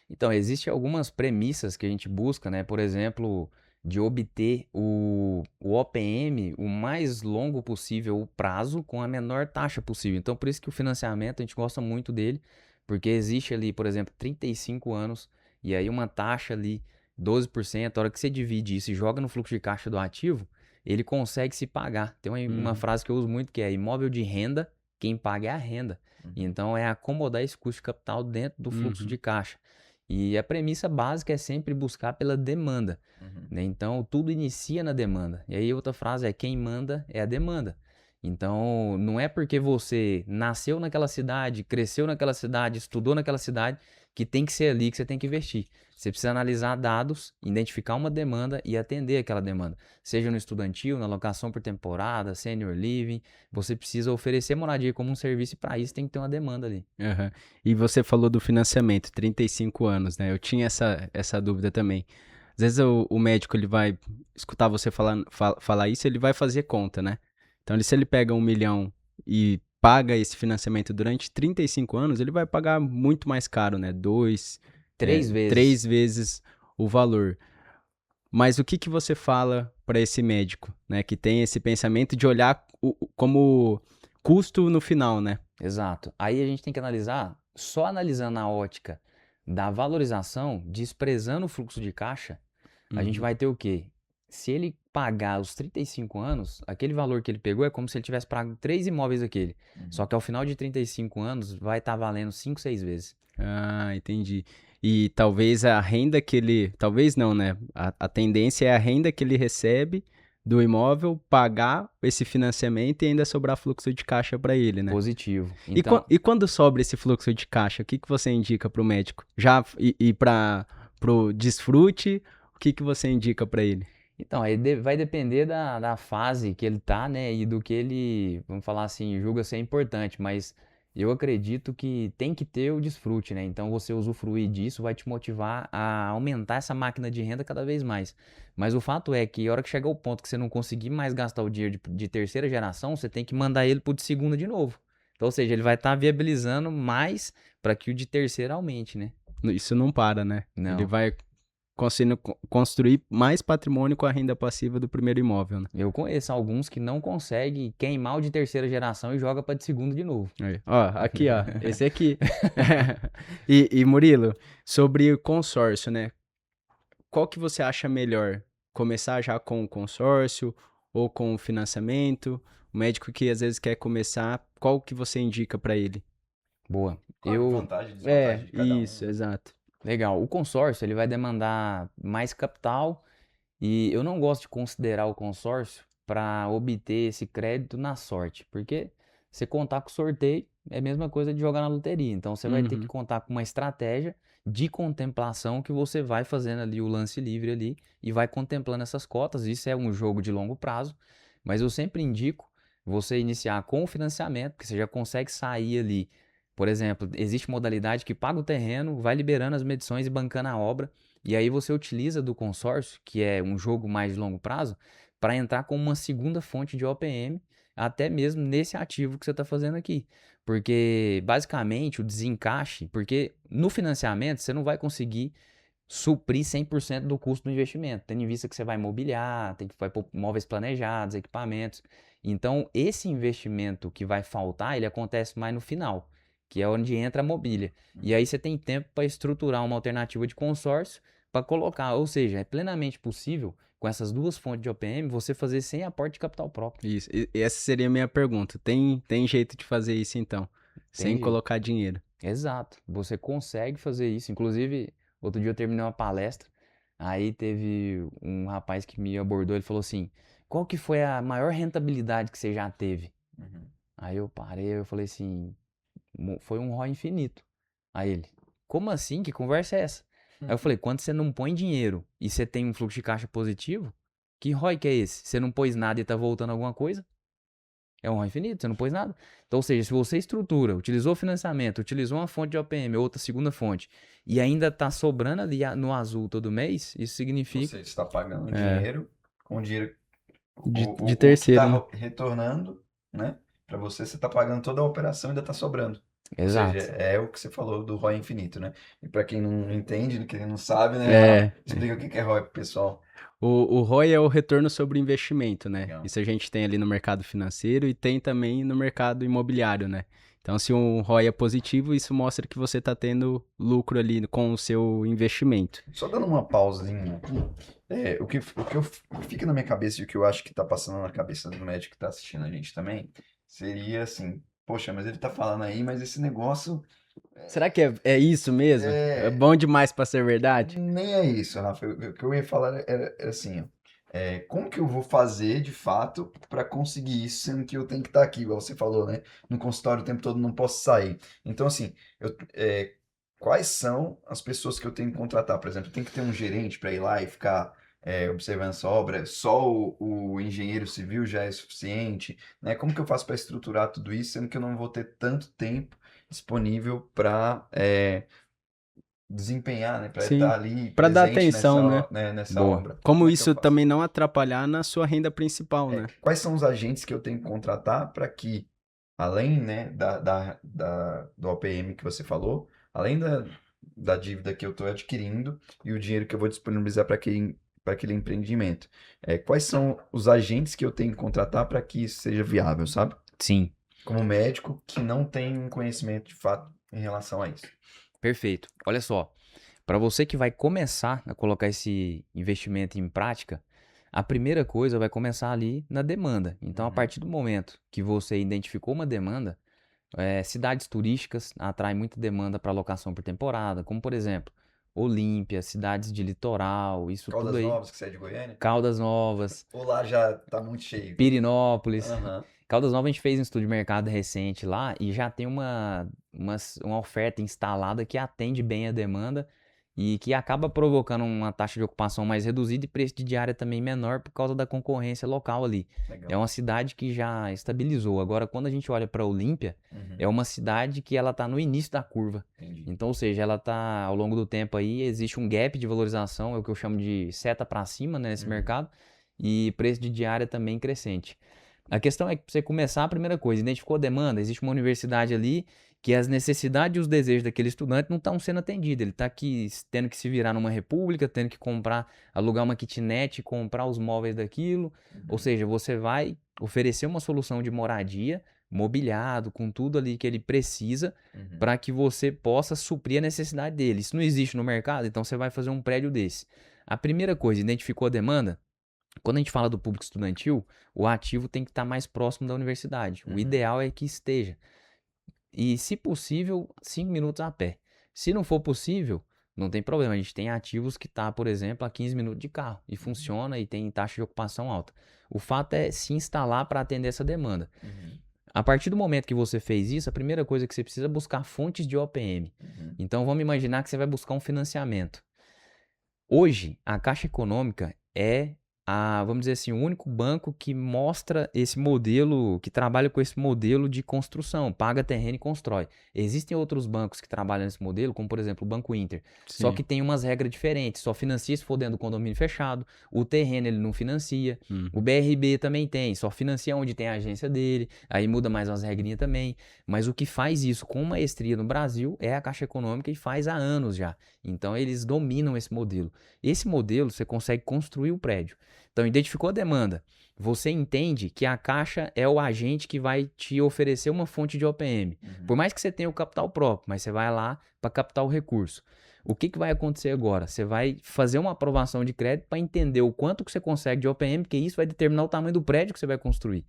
Então, existem algumas premissas que a gente busca, né? Por exemplo, de obter o OPM o mais longo possível, o prazo, com a menor taxa possível. Então, por isso que o financiamento, a gente gosta muito dele, porque existe ali, por exemplo, 35 anos, e aí uma taxa ali, 12%, a hora que você divide isso e joga no fluxo de caixa do ativo, ele consegue se pagar. Tem uma frase que eu uso muito que é imóvel de renda, quem paga é a renda. Então, é acomodar esse custo de capital dentro do fluxo de caixa. E a premissa básica é sempre buscar pela demanda, né? Então, tudo inicia na demanda. E aí, outra frase é: quem manda é a demanda. Então, não é porque você nasceu naquela cidade, cresceu naquela cidade, estudou naquela cidade, que tem que ser ali que você tem que investir. Você precisa analisar dados, identificar uma demanda e atender aquela demanda. Seja no estudantil, na locação por temporada, senior living, você precisa oferecer moradia como um serviço e para isso tem que ter uma demanda ali. Uhum. E você falou do financiamento, 35 anos, né? Eu tinha essa dúvida também. Às vezes o médico ele vai escutar você falar isso, ele vai fazer conta, né? Então, se ele pega 1 milhão e paga esse financiamento durante 35 anos, ele vai pagar muito mais caro, né? 3 vezes. 3 vezes o valor. Mas o que você fala para esse médico, né? Que tem esse pensamento de olhar como custo no final, né? Exato. Aí a gente tem que analisar, só analisando a ótica da valorização, desprezando o fluxo de caixa, a gente vai ter o quê? Se ele pagar os 35 anos, aquele valor que ele pegou é como se ele tivesse pago 3 imóveis daquele. Só que ao final de 35 anos vai estar valendo 5, 6 vezes. Ah, entendi. E talvez a renda que ele. Talvez não, né? A tendência é a renda que ele recebe do imóvel pagar esse financiamento e ainda sobrar fluxo de caixa para ele, né? Positivo. E, Então, e quando sobra esse fluxo de caixa, o que que você indica para o médico? Já e para pro desfrute, o que que você indica para ele? Então, aí vai depender da fase que ele tá, né? E do que ele, vamos falar assim, julga ser importante. Mas eu acredito que tem que ter o desfrute, né? Então, você usufruir disso vai te motivar a aumentar essa máquina de renda cada vez mais. Mas o fato é que a hora que chegar o ponto que você não conseguir mais gastar o dinheiro de terceira geração, você tem que mandar ele pro de segunda de novo. Então, ou seja, ele vai estar viabilizando mais para que o de terceira aumente, né? Isso não para, né? Ele Não. vai conseguindo construir mais patrimônio com a renda passiva do primeiro imóvel, né? Eu conheço alguns que não conseguem queimar o de terceira geração e joga para de segunda de novo. Aí. Ó, aqui, ó, esse aqui. E Murilo, sobre o consórcio, né? Qual que você acha melhor? Começar já com o consórcio ou com o financiamento? O médico que às vezes quer começar, qual que você indica para ele? Boa. Claro, Eu. vantagem e É, desvantagem de cada um, isso, né? exato. Legal. O consórcio ele vai demandar mais capital e eu não gosto de considerar o consórcio para obter esse crédito na sorte, porque você contar com sorteio é a mesma coisa de jogar na loteria. Então você vai ter que Uhum. contar com uma estratégia de contemplação que você vai fazendo ali o lance livre ali e vai contemplando essas cotas. Isso é um jogo de longo prazo, mas eu sempre indico você iniciar com o financiamento, porque você já consegue sair ali. Por exemplo, existe modalidade que paga o terreno, vai liberando as medições e bancando a obra. E aí você utiliza do consórcio, que é um jogo mais de longo prazo, para entrar com uma segunda fonte de OPM, até mesmo nesse ativo que você está fazendo aqui. Porque basicamente o desencaixe, porque no financiamento você não vai conseguir suprir 100% do custo do investimento, tendo em vista que você vai mobiliar, vai pôr móveis planejados, equipamentos. Então, esse investimento que vai faltar, ele acontece mais no final, que é onde entra a mobília. E aí você tem tempo para estruturar uma alternativa de consórcio para colocar, ou seja, é plenamente possível com essas duas fontes de OPM você fazer sem aporte de capital próprio. Isso. E essa seria a minha pergunta. Tem jeito de fazer isso então, sem Entende? colocar dinheiro? Exato. Você consegue fazer isso. Inclusive, outro dia eu terminei uma palestra, aí teve um rapaz que me abordou, ele falou assim: "Qual que foi a maior rentabilidade que você já teve?" Uhum. Aí eu parei, eu falei assim: Foi um ROI infinito." Aí ele: "Como assim? Que conversa é essa?" Aí eu falei: "Quando você não põe dinheiro e você tem um fluxo de caixa positivo, que ROI que é esse? Você não pôs nada e tá voltando alguma coisa? É um ROI infinito, você não pôs nada." Então, ou seja, se você estrutura, utilizou financiamento, utilizou uma fonte de OPM, outra segunda fonte, e ainda tá sobrando ali no azul todo mês, isso significa. Você está pagando É, dinheiro com o dinheiro, de o que está terceiro, né? retornando, né? Para você, você está pagando toda a operação e ainda está sobrando. Ou seja, Exato. é o que você falou do ROI infinito, né? E para quem não entende, quem não sabe, né, Rafa? É, Explica o que é ROI pro pessoal. o ROI é o retorno sobre o investimento, né? Legal. Isso a gente tem ali no mercado financeiro e tem também no mercado imobiliário, né? Então, se um ROI é positivo, isso mostra que você está tendo lucro ali com o seu investimento. Só dando uma pausinha aqui, o que fica na minha cabeça e o que eu acho que está passando na cabeça do médico que está assistindo a gente também, seria assim, poxa, mas ele está falando aí, mas esse negócio Será que é isso mesmo? É é, bom demais para ser verdade? nem é isso, Rafa. O que eu ia falar era assim, ó. Como que eu vou fazer de fato para conseguir isso, sendo que eu tenho que estar aqui, igual você falou, né? No consultório o tempo todo, não posso sair. Então, assim, quais são as pessoas que eu tenho que contratar? Por exemplo, tem que ter um gerente para ir lá e ficar observando essa obra? Só o engenheiro civil já é suficiente, né? Como que eu faço para estruturar tudo isso, sendo que eu não vou ter tanto tempo disponível para desempenhar, né, para estar Sim, ali para dar presente atenção, né? nessa Boa. obra. Como Como é que eu isso faço? também não atrapalhar na sua renda principal, né? Quais são os agentes que eu tenho que contratar para que, além, né, do OPM que você falou, além da dívida que eu estou adquirindo e o dinheiro que eu vou disponibilizar para aquele empreendimento, quais são os agentes que eu tenho que contratar para que isso seja viável, sabe? Sim, Como médico que não tem um conhecimento de fato em relação a isso. perfeito. Olha só, para você que vai começar a colocar esse investimento em prática, a primeira coisa vai começar ali na demanda. Então, a Uhum. partir do momento que você identificou uma demanda, Cidades turísticas atraem muita demanda para locação por temporada, como por exemplo, Olímpia, cidades de litoral, isso tudo Caldas aí. Novas, que você é de Goiânia? Caldas Novas, Ou lá já tá muito cheio? Pirinópolis. Aham. Caldas Novas a gente fez um estudo de mercado recente lá e já tem uma oferta instalada que atende bem a demanda e que acaba provocando uma taxa de ocupação mais reduzida e preço de diária também menor por causa da concorrência local ali. É Legal. uma cidade que já estabilizou. Agora, quando a gente olha para Olímpia, Uhum. é uma cidade que ela está no início da curva. Entendi. Então, ou seja, ela tá ao longo do tempo aí, existe um gap de valorização, é o que eu chamo de seta para cima, né, nesse mercado, e preço de diária também crescente. A questão é que pra você começar, a primeira coisa, identificou a demanda, existe uma universidade ali que as necessidades e os desejos daquele estudante não estão sendo atendidos. Ele está aqui tendo que se virar numa república, tendo que comprar, alugar uma kitnet, comprar os móveis daquilo. Ou seja, você vai oferecer uma solução de moradia, mobiliado, com tudo ali que ele precisa, para que você possa suprir a necessidade dele. Isso não existe no mercado, então você vai fazer um prédio desse. A primeira coisa, identificou a demanda? Quando a gente fala do público estudantil, o ativo tem que estar mais próximo da universidade. O ideal é que esteja. E, se possível, 5 minutos a pé. Se não for possível, não tem problema. A gente tem ativos que está, por exemplo, a 15 minutos de carro e funciona e tem taxa de ocupação alta. O fato é se instalar para atender essa demanda. A partir do momento que você fez isso, a primeira coisa que você precisa é buscar fontes de OPM. Então, vamos imaginar que você vai buscar um financiamento. Hoje, a Caixa Econômica é vamos dizer assim, o único banco que mostra esse modelo, que trabalha com esse modelo de construção, paga terreno e constrói. Existem outros bancos que trabalham nesse modelo, como por exemplo o Banco Inter, só Sim. que tem umas regras diferentes, só financia se for dentro do condomínio fechado, o terreno ele não financia, o BRB também tem, só financia onde tem a agência dele, aí muda mais umas regrinhas também, mas o que faz isso com maestria no Brasil é a Caixa Econômica e faz há anos já, então eles dominam esse modelo. Esse modelo você consegue construir o prédio. Então, identificou a demanda. Você entende que a Caixa é o agente que vai te oferecer uma fonte de OPM. Por mais que você tenha o capital próprio, mas você vai lá para captar o recurso. O que vai acontecer agora? Você vai fazer uma aprovação de crédito para entender o quanto que você consegue de OPM, porque isso vai determinar o tamanho do prédio que você vai construir.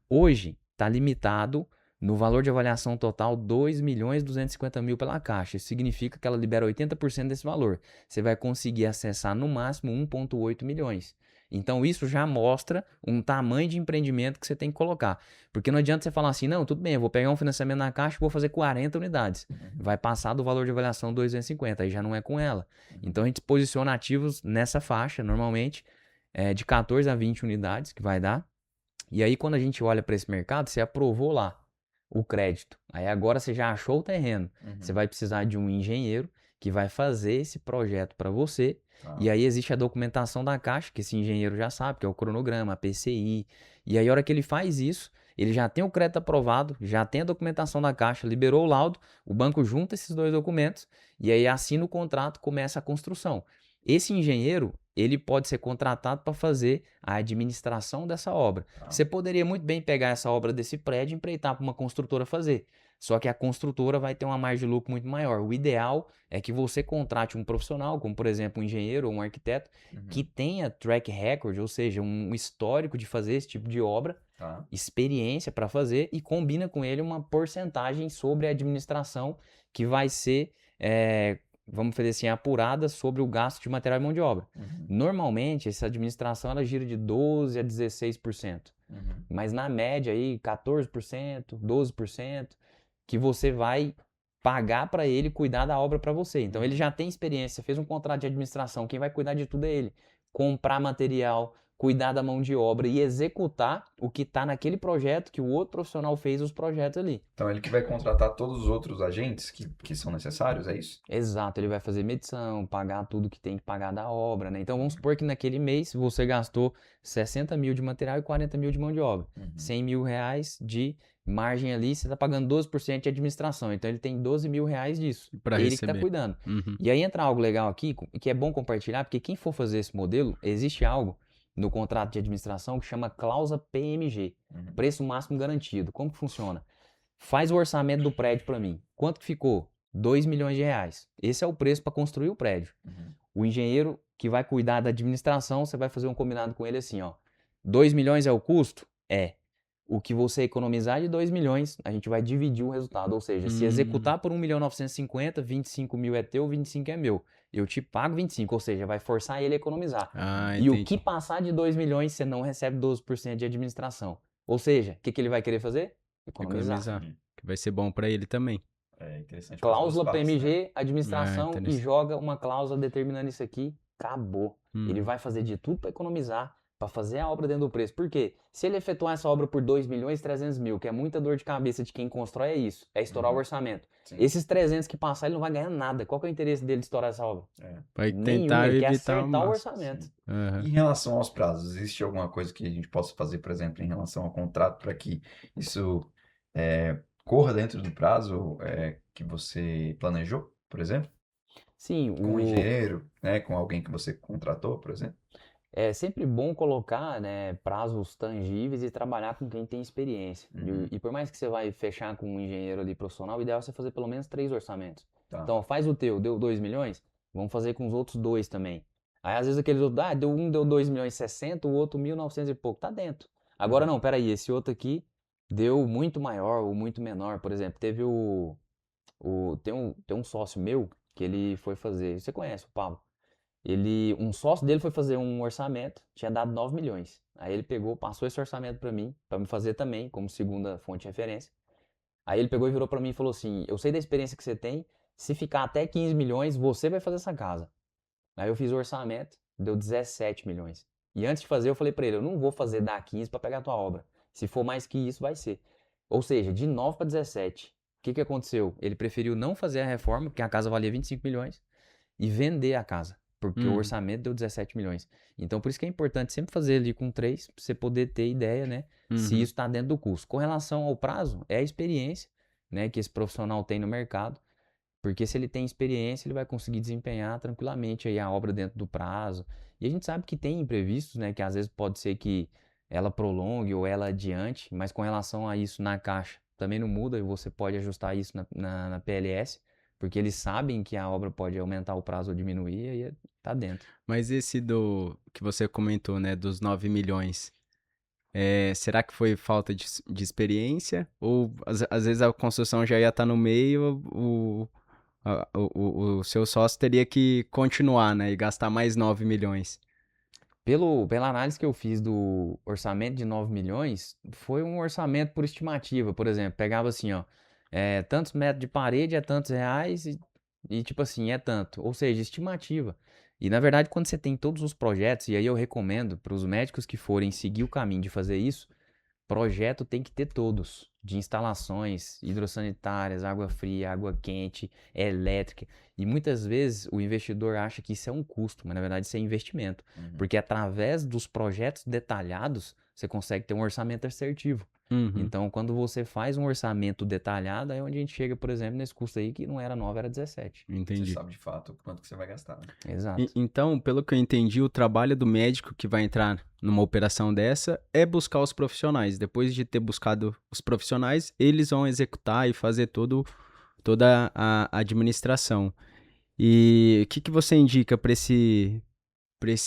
Hoje, está limitado no valor de avaliação total 2.250.000 pela Caixa. Isso significa que ela libera 80% desse valor. Você vai conseguir acessar no máximo 1,8 milhões. Então isso já mostra um tamanho de empreendimento que você tem que colocar. Porque não adianta você falar assim, não, tudo bem, eu vou pegar um financiamento na Caixa e vou fazer 40 unidades. Vai passar do valor de avaliação 250, aí já não é com ela. Então a gente posiciona ativos nessa faixa, normalmente, de 14 a 20 unidades que vai dar. E aí quando a gente olha para esse mercado, você aprovou lá o crédito. Aí agora você já achou o terreno. Você vai precisar de um engenheiro que vai fazer esse projeto para você. E aí existe a documentação da Caixa, que esse engenheiro já sabe, que é o cronograma, a PCI. E aí a hora que ele faz isso, ele já tem o crédito aprovado, já tem a documentação da Caixa, liberou o laudo, o banco junta esses dois documentos e aí assina o contrato, começa a construção. Esse engenheiro, ele pode ser contratado para fazer a administração dessa obra. Você poderia muito bem pegar essa obra desse prédio e empreitar para uma construtora fazer. Só que a construtora vai ter uma margem de lucro muito maior. O ideal é que você contrate um profissional, como por exemplo um engenheiro ou um arquiteto, que tenha track record, ou seja, um histórico de fazer esse tipo de obra, experiência para fazer e combina com ele uma porcentagem sobre a administração que vai ser, vamos fazer assim, apurada sobre o gasto de material e mão de obra. Normalmente, essa administração ela gira de 12% a 16%. Mas na média aí, 14%, 12%, que você vai pagar para ele cuidar da obra para você. Então ele já tem experiência, fez um contrato de administração, quem vai cuidar de tudo é ele. Comprar material, cuidar da mão de obra e executar o que está naquele projeto que o outro profissional fez os projetos ali. Então ele que vai contratar todos os outros agentes que são necessários, é isso? Exato, ele vai fazer medição, pagar tudo que tem que pagar da obra, né? Então vamos supor que naquele mês você gastou 60 mil de material e 40 mil de mão de obra. 100 mil reais de margem ali, você está pagando 12% de administração. Então ele tem 12 mil reais disso. Pra Ele que está receber. cuidando. E aí entra algo legal aqui, que é bom compartilhar, porque quem for fazer esse modelo, existe algo no contrato de administração que chama cláusula PMG, preço máximo garantido. Como que funciona? Faz o orçamento do prédio para mim. Quanto que ficou? 2 milhões de reais. Esse é o preço para construir o prédio. O engenheiro que vai cuidar da administração, você vai fazer um combinado com ele assim, ó. 2 milhões é o custo? É. o que você economizar de 2 milhões, a gente vai dividir o resultado. Ou seja, se executar por 1.950.000, 25 mil é teu, 25 é meu. Eu te pago 25, ou seja, vai forçar ele a economizar. Ah, E o que entendi. passar de 2 milhões, você não recebe 12% de administração. Ou seja, o que ele vai querer fazer? Economizar. Economizar. Que vai ser bom pra ele também. É interessante para as duas Cláusula partes, né? PMG, Ah, administração e interessante. joga uma cláusula determinando isso aqui, acabou. Ele Uhum. vai fazer de tudo para economizar, para fazer a obra dentro do preço. Por quê? Se ele efetuar essa obra por 2.300.000, que é muita dor de cabeça de quem constrói, é isso, é estourar o orçamento. Sim. Esses 300 que passar, ele não vai ganhar nada. Qual que é o interesse dele de estourar essa obra? Vai Nenhum, tentar ele quer evitar o acertar o máximo. orçamento. Sim. Aham. Em relação aos prazos, existe alguma coisa que a gente possa fazer, por exemplo, em relação ao contrato, para que isso corra dentro do prazo que você planejou, por exemplo? Sim, Com um engenheiro, né? Com alguém que você contratou, por exemplo? é sempre bom colocar, né, prazos tangíveis e trabalhar com quem tem experiência. Uhum. E por mais que você vai fechar com um engenheiro ali profissional, o ideal é você fazer pelo menos 3 orçamentos. Tá. Então, faz o teu, deu 2 milhões, vamos fazer com os outros 2 também. Aí, às vezes, aqueles outros, deu 2 milhões e 60, o outro 1.900 e pouco, tá dentro. Agora, não, peraí, esse outro aqui deu muito maior ou muito menor. Por exemplo, teve tem um sócio meu que ele foi fazer, você conhece o Pablo? Um sócio dele foi fazer um orçamento, tinha dado 9 milhões. Aí ele pegou, passou esse orçamento para me fazer também, como segunda fonte de referência. Aí ele pegou e virou para mim e falou assim: "Eu sei da experiência que você tem, se ficar até 15 milhões, você vai fazer essa casa". Aí eu fiz o orçamento, deu 17 milhões. E antes de fazer, eu falei para ele: "Eu não vou fazer dar 15 para pegar a tua obra. Se for mais que isso, vai ser". Ou seja, de 9 para 17. O que aconteceu? Ele preferiu não fazer a reforma, porque a casa valia 25 milhões, e vender a casa, porque o Uhum. orçamento deu 17 milhões. Então, por isso que é importante sempre fazer ali com 3, para você poder ter ideia, né, se Uhum. isso está dentro do custo. Com relação ao prazo, é a experiência, né, que esse profissional tem no mercado, porque se ele tem experiência, ele vai conseguir desempenhar tranquilamente aí a obra dentro do prazo. E a gente sabe que tem imprevistos, né, que às vezes pode ser que ela prolongue ou ela adiante, mas com relação a isso na caixa também não muda e você pode ajustar isso na PLS, porque eles sabem que a obra pode aumentar o prazo ou diminuir e tá dentro. Mas esse do que você comentou, né, dos 9 milhões, será que foi falta de experiência? Ou às vezes a construção já ia estar no meio, o seu sócio teria que continuar, né, e gastar mais 9 milhões? Pela análise que eu fiz do orçamento de 9 milhões, foi um orçamento por estimativa. Por exemplo, pegava assim, ó, tantos metros de parede é tantos reais e tipo assim, é tanto. Ou seja, estimativa. E na verdade, quando você tem todos os projetos, e aí eu recomendo para os médicos que forem seguir o caminho de fazer isso, projeto tem que ter todos, de instalações hidrossanitárias, água fria, água quente, elétrica. E muitas vezes o investidor acha que isso é um custo, mas na verdade isso é investimento. Porque através dos projetos detalhados, você consegue ter um orçamento assertivo. Uhum. Então, quando você faz um orçamento detalhado, é onde a gente chega, por exemplo, nesse custo aí que não era 9, era 17. Você Entendi. sabe de fato quanto que você vai gastar, né? Exato. Então, pelo que eu entendi, o trabalho do médico que vai entrar numa operação dessa é buscar os profissionais. Depois de ter buscado os profissionais, eles vão executar e fazer toda a administração. E o que você indica para esse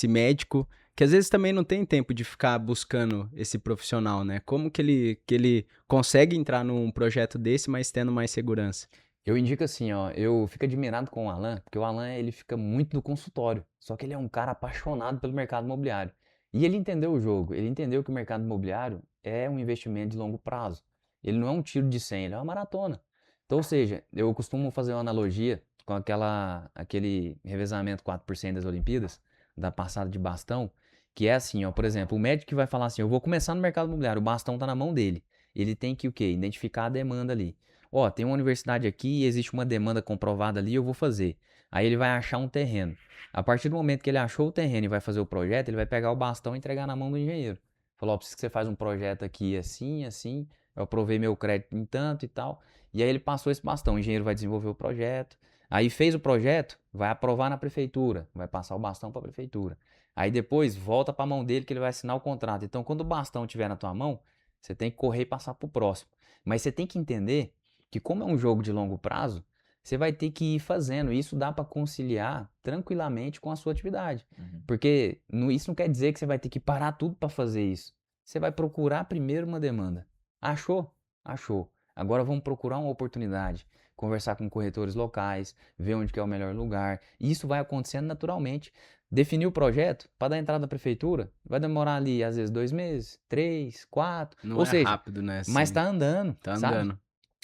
médico que às vezes também não tem tempo de ficar buscando esse profissional, né? Como que ele consegue entrar num projeto desse, mas tendo mais segurança? Eu indico assim, ó, eu fico admirado com o Alan, porque o Alan ele fica muito no consultório, só que ele é um cara apaixonado pelo mercado imobiliário. E ele entendeu o jogo, ele entendeu que o mercado imobiliário é um investimento de longo prazo. Ele não é um tiro de 100, ele é uma maratona. Então, ou seja, eu costumo fazer uma analogia com aquele revezamento 4% das Olimpíadas, da passada de bastão, que é assim, ó, por exemplo, o médico que vai falar assim, eu vou começar no mercado imobiliário, o bastão tá na mão dele. Ele tem que o quê? Identificar a demanda ali. Ó, tem uma universidade aqui, existe uma demanda comprovada ali, eu vou fazer. Aí ele vai achar um terreno. A partir do momento que ele achou o terreno e vai fazer o projeto, ele vai pegar o bastão e entregar na mão do engenheiro. Falou, ó, preciso que você faz um projeto aqui assim, assim, eu aprovei meu crédito em tanto e tal. E aí ele passou esse bastão, o engenheiro vai desenvolver o projeto. Aí fez o projeto, vai aprovar na prefeitura, vai passar o bastão para a prefeitura. Aí depois volta para a mão dele que ele vai assinar o contrato. Então, quando o bastão estiver na tua mão, você tem que correr e passar para o próximo. Mas você tem que entender que como é um jogo de longo prazo, você vai ter que ir fazendo. Isso dá para conciliar tranquilamente com a sua atividade. Porque isso não quer dizer que você vai ter que parar tudo para fazer isso. Você vai procurar primeiro uma demanda. Achou? Achou. Agora vamos procurar uma oportunidade. Conversar com corretores locais, ver onde que é o melhor lugar. Isso vai acontecendo naturalmente. Definir o projeto para dar entrada na prefeitura vai demorar ali, às vezes, 2 meses, 3, 4. Não Ou é seja, rápido, né? mas Assim, tá andando, tá sabe? andando.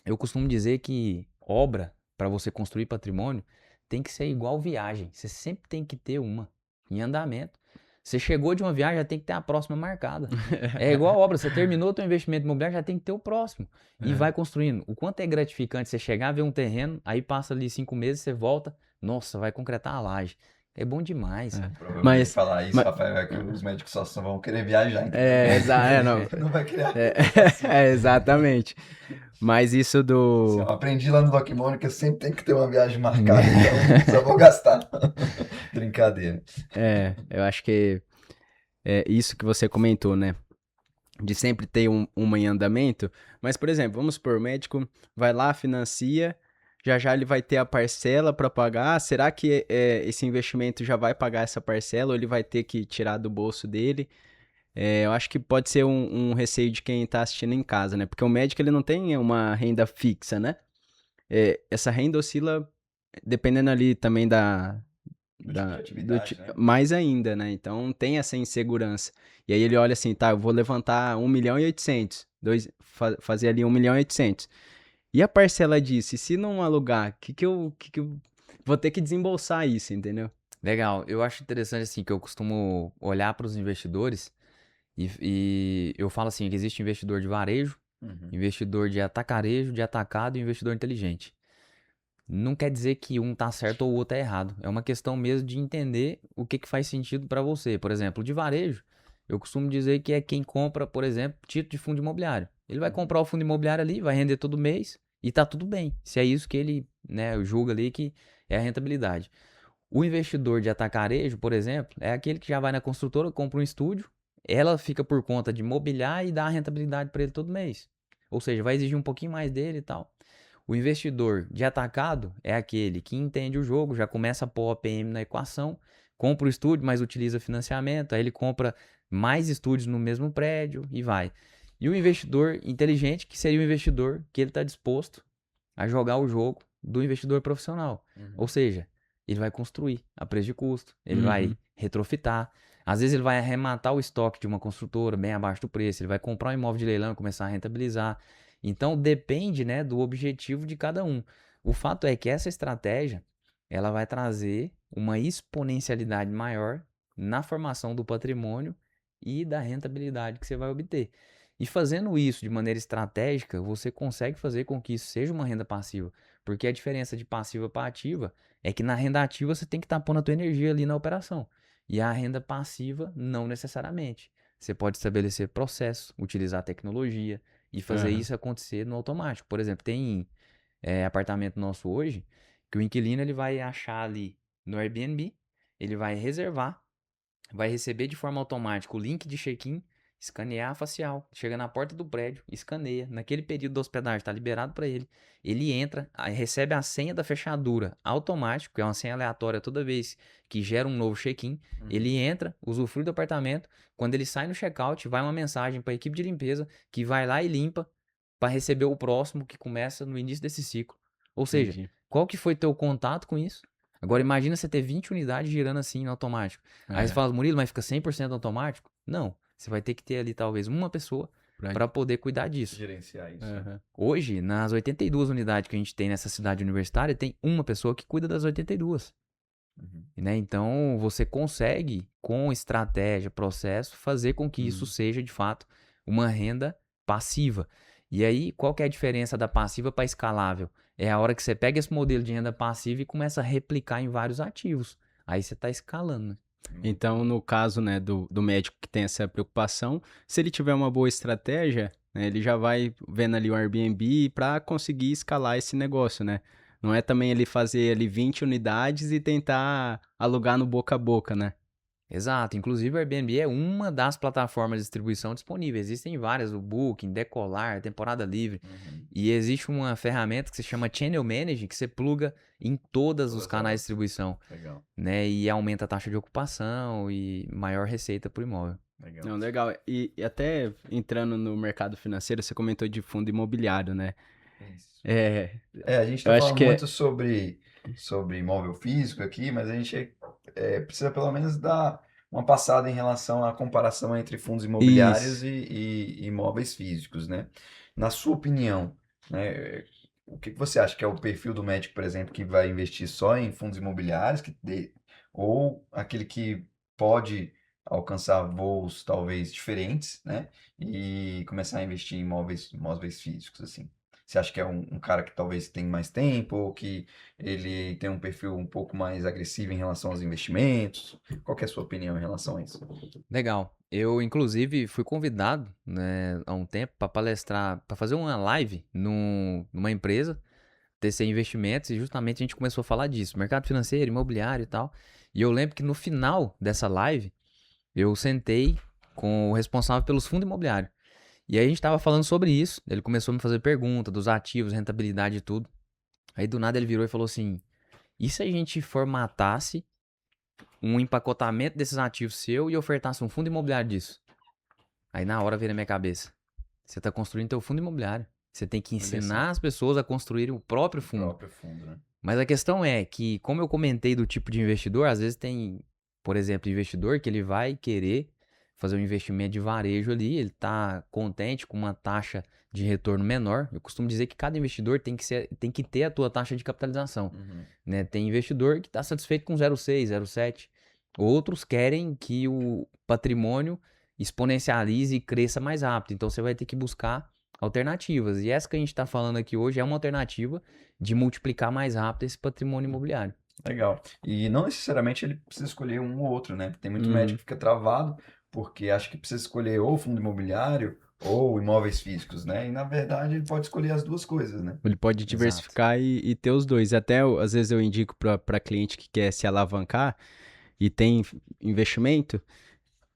Eu costumo dizer que obra, para você construir patrimônio, tem que ser igual viagem. Você sempre tem que ter uma em andamento. Você chegou de uma viagem, já tem que ter a próxima marcada. É igual obra, você terminou o teu investimento imobiliário, já tem que ter o próximo. E vai construindo. O quanto é gratificante você chegar, ver um terreno, aí passa ali 5 meses, você volta, nossa, vai concretar a laje. É bom demais. É. Provavelmente Mas, falar isso, mas Rafael, é que os médicos só vão querer viajar, entendeu? não, Não vai criar é, renda passiva. exatamente. Mas isso Assim, do, eu aprendi lá no Doc Mônica que eu sempre tenho que ter uma viagem marcada, então só vou gastar. Brincadeira. eu acho que é isso que você comentou, né? De sempre ter uma em andamento. Mas, por exemplo, vamos supor, o médico vai lá, financia, já já ele vai ter a parcela para pagar. Será que esse investimento já vai pagar essa parcela ou ele vai ter que tirar do bolso dele? Eu acho que pode ser um receio de quem está assistindo em casa, né? Porque o médico ele não tem uma renda fixa, né? Essa renda oscila dependendo ali também Do tipo de atividade, né? mais ainda, né? Então tem essa insegurança. E aí ele olha assim, tá, eu vou levantar 1.800.000, fazer ali 1.800.000. E a parcela disso? E se não alugar, que eu vou ter que desembolsar isso, entendeu? Legal. Eu acho interessante assim que eu costumo olhar para os investidores e eu falo assim que existe investidor de varejo, Uhum. investidor de atacarejo, de atacado e investidor inteligente. Não quer dizer que um tá certo ou o outro é errado. É uma questão mesmo de entender o que que faz sentido para você. Por exemplo, de varejo, eu costumo dizer que é quem compra, por exemplo, título de fundo imobiliário. Ele vai comprar o fundo imobiliário ali, vai render todo mês e tá tudo bem. Se é isso que ele, né, julga ali que é a rentabilidade. O investidor de atacarejo, por exemplo, é aquele que já vai na construtora, compra um estúdio, ela fica por conta de mobiliar e dá a rentabilidade para ele todo mês. Ou seja, vai exigir um pouquinho mais dele e tal. O investidor de atacado é aquele que entende o jogo, já começa a pôr a PM na equação, compra o estúdio, mas utiliza financiamento, aí ele compra mais estúdios no mesmo prédio e vai. E o investidor inteligente, que seria o investidor que ele está disposto a jogar o jogo do investidor profissional. Ou seja, ele vai construir a preço de custo, ele vai retrofitar. Às vezes ele vai arrematar o estoque de uma construtora bem abaixo do preço, ele vai comprar um imóvel de leilão e começar a rentabilizar. Então depende, né, do objetivo de cada um. O fato é que essa estratégia ela vai trazer uma exponencialidade maior na formação do patrimônio e da rentabilidade que você vai obter. E fazendo isso de maneira estratégica, você consegue fazer com que isso seja uma renda passiva. Porque a diferença de passiva para ativa é que na renda ativa você tem que estar pondo a tua energia ali na operação. E a renda passiva, não necessariamente. Você pode estabelecer processos, utilizar tecnologia e fazer Aham. isso acontecer no automático. Por exemplo, tem apartamento nosso hoje que o inquilino ele vai achar ali no Airbnb, ele vai reservar, vai receber de forma automática o link de check-in, escanear a facial, chega na porta do prédio, escaneia, naquele período da hospedagem está liberado para ele, ele entra, aí recebe a senha da fechadura automático, que é uma senha aleatória toda vez que gera um novo check-in, ele entra, usufrui do apartamento, quando ele sai no check-out, vai uma mensagem para a equipe de limpeza que vai lá e limpa para receber o próximo que começa no início desse ciclo. Ou seja, Entendi. qual que foi teu contato com isso? Agora imagina você ter 20 unidades girando assim no automático. Aí você É, fala, Murilo, mas fica 100% automático? Não, você vai ter que ter ali talvez uma pessoa pra- para poder cuidar disso. Gerenciar isso. Aham. Hoje, nas 82 unidades que a gente tem nessa cidade universitária, tem uma pessoa que cuida das 82. Uhum. Né? Então, você consegue, com estratégia, processo, fazer com que isso seja, de fato, uma renda passiva. E aí, qual que é a diferença da passiva para escalável? É a hora que você pega esse modelo de renda passiva e começa a replicar em vários ativos. Aí você está escalando. Né? Então, no caso, né, do médico que tem essa preocupação, se ele tiver uma boa estratégia, né, ele já vai vendo ali o Airbnb para conseguir escalar esse negócio, né? Não é também ele fazer ali 20 unidades e tentar alugar no boca a boca, né? Exato. Inclusive, o Airbnb é uma das plataformas de distribuição disponíveis. Existem várias, o Booking, Decolar, Temporada Livre. E existe uma ferramenta que se chama Channel Manager, que você pluga em todos os Todas canais elas. de distribuição, Legal. né? E aumenta a taxa de ocupação e maior receita por imóvel. Legal. Não, legal. E até entrando no mercado financeiro, você comentou de fundo imobiliário, né? Isso. É, A gente eu está acho falando que muito sobre imóvel físico aqui, mas a gente precisa pelo menos dar uma passada em relação à comparação entre fundos imobiliários isso. e imóveis físicos, né? Na sua opinião, né, o que que você acha que é o perfil do médico, por exemplo, que vai investir só em fundos imobiliários, ou aquele que pode alcançar voos talvez diferentes, né? E começar a investir em imóveis físicos, assim? Você acha que é um cara que talvez tem mais tempo, ou que ele tem um perfil um pouco mais agressivo em relação aos investimentos? Qual que é a sua opinião em relação a isso? Legal. Eu, inclusive, fui convidado, né, há um tempo para palestrar, para fazer uma live numa empresa, TC Investimentos, e justamente a gente começou a falar disso, mercado financeiro, imobiliário e tal. E eu lembro que no final dessa live, eu sentei com o responsável pelos fundos imobiliários. E aí a gente tava falando sobre isso, ele começou a me fazer pergunta dos ativos, rentabilidade e tudo. Aí do nada ele virou e falou assim: e se a gente formatasse um empacotamento desses ativos seu e ofertasse um fundo imobiliário disso? Aí na hora veio na minha cabeça: você tá construindo teu fundo imobiliário. Você tem que Olha só, ensinar as pessoas a construírem o próprio o fundo. próprio fundo, né? Mas a questão é que, como eu comentei do tipo de investidor, às vezes tem, por exemplo, investidor que ele vai querer fazer um investimento de varejo ali, ele tá contente com uma taxa de retorno menor. Eu costumo dizer que cada investidor tem que ter a tua taxa de capitalização, Uhum. né? Tem investidor que está satisfeito com 0,6, 0,7. Outros querem que o patrimônio exponencialize e cresça mais rápido. Então você vai ter que buscar alternativas. E essa que a gente está falando aqui hoje é uma alternativa de multiplicar mais rápido esse patrimônio imobiliário. Legal. E não necessariamente ele precisa escolher um ou outro, né? Tem muito médico Uhum. que fica travado porque acha que precisa escolher ou fundo imobiliário ou imóveis físicos, né? E na verdade ele pode escolher as duas coisas, né? Ele pode Exato. diversificar e ter os dois. Até às vezes eu indico para cliente que quer se alavancar e tem investimento,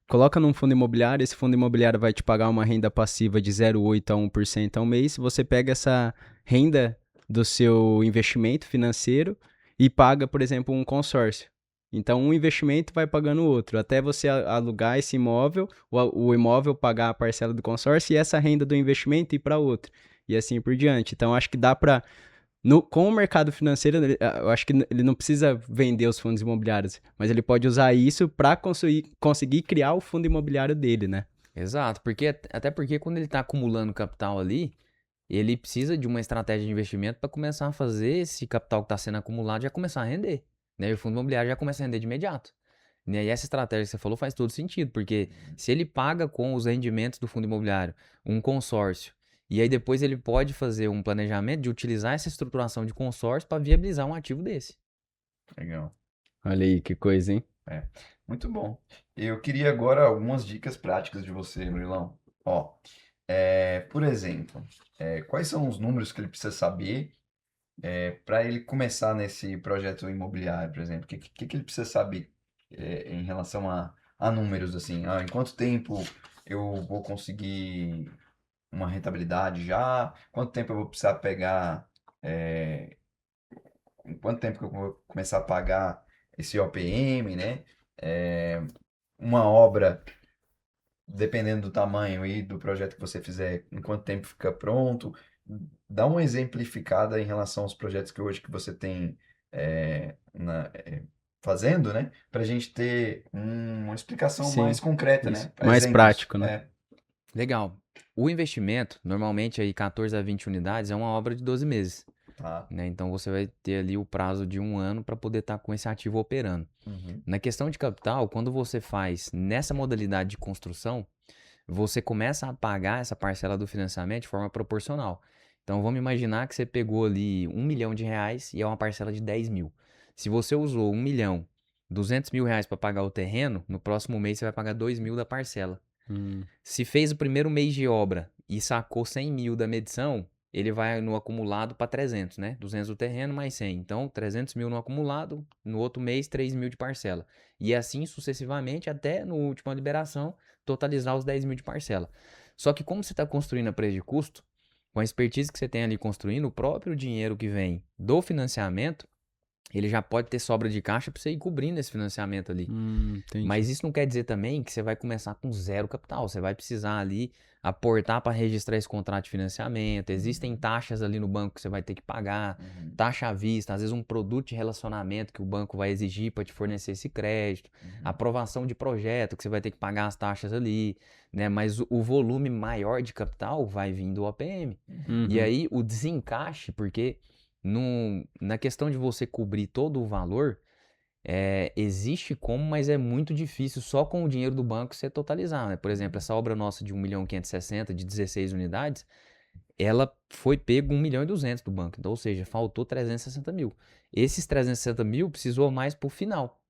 coloca num fundo imobiliário, esse fundo imobiliário vai te pagar uma renda passiva de 0,8 a 1% ao mês. Você pega essa renda do seu investimento financeiro e paga, por exemplo, um consórcio. Então, um investimento vai pagando o outro, até você alugar esse imóvel, o imóvel pagar a parcela do consórcio e essa renda do investimento ir para outro. E assim por diante. Então, acho que dá para com o mercado financeiro, eu acho que ele não precisa vender os fundos imobiliários, mas ele pode usar isso para conseguir criar o fundo imobiliário dele, né? Exato, porque até porque quando ele está acumulando capital ali, ele precisa de uma estratégia de investimento para começar a fazer esse capital que está sendo acumulado já começar a render, né? E o fundo imobiliário já começa a render de imediato. Né? E essa estratégia que você falou faz todo sentido, porque se ele paga com os rendimentos do fundo imobiliário um consórcio, e aí depois ele pode fazer um planejamento de utilizar essa estruturação de consórcio para viabilizar um ativo desse. Legal. Olha aí que coisa, hein? É, muito bom. Eu queria agora algumas dicas práticas de você, Murilão. Ó, por exemplo, quais são os números que ele precisa saber para ele começar nesse projeto imobiliário, por exemplo? O que ele precisa saber em relação a números, assim? Ah, em quanto tempo eu vou conseguir uma rentabilidade já? Quanto tempo eu vou precisar pegar? é, em quanto tempo que eu vou começar a pagar esse OPM, né? É, uma obra, dependendo do tamanho e do projeto que você fizer, em quanto tempo fica pronto. Dá uma exemplificada em relação aos projetos que hoje que você tem fazendo, né? Para a gente ter uma explicação mais Sim, concreta, isso. né? Mais Exemplos. prático, né? Legal. O investimento, normalmente aí 14 a 20 unidades, é uma obra de 12 meses. Tá. Né? Então você vai ter ali o prazo de um ano para poder estar com esse ativo operando. Uhum. Na questão de capital, quando você faz nessa modalidade de construção, você começa a pagar essa parcela do financiamento de forma proporcional. Então vamos imaginar que você pegou ali R$ 1 milhão e é uma parcela de 10 mil. Se você usou 1 milhão, 200 mil reais para pagar o terreno, no próximo mês você vai pagar 2 mil da parcela. Hum, Se fez o primeiro mês de obra e sacou 100 mil da medição, ele vai no acumulado para 300, né? 200 do terreno mais 100. Então, 300 mil no acumulado, no outro mês, 3 mil de parcela. E assim sucessivamente, até no última liberação, totalizar os 10 mil de parcela. Só que como você está construindo a preço de custo, com a expertise que você tem ali construindo, o próprio dinheiro que vem do financiamento, ele já pode ter sobra de caixa para você ir cobrindo esse financiamento ali. Entendi. Mas isso não quer dizer também que você vai começar com zero capital. Você vai precisar ali aportar para registrar esse contrato de financiamento. Existem taxas ali no banco que você vai ter que pagar, taxa à vista, às vezes um produto de relacionamento que o banco vai exigir para te fornecer esse crédito, aprovação de projeto que você vai ter que pagar as taxas ali, né? Mas o volume maior de capital vai vir do OPM. E Uhum. aí o desencaixe, porque na questão de você cobrir todo o valor, existe como, mas é muito difícil só com o dinheiro do banco você totalizar, né? Por exemplo, essa obra nossa de 1.560.000 de 16 unidades, ela foi pego 1.200.000 do banco. Então, ou seja, faltou 360 mil. Esses 360 mil precisou mais pro final,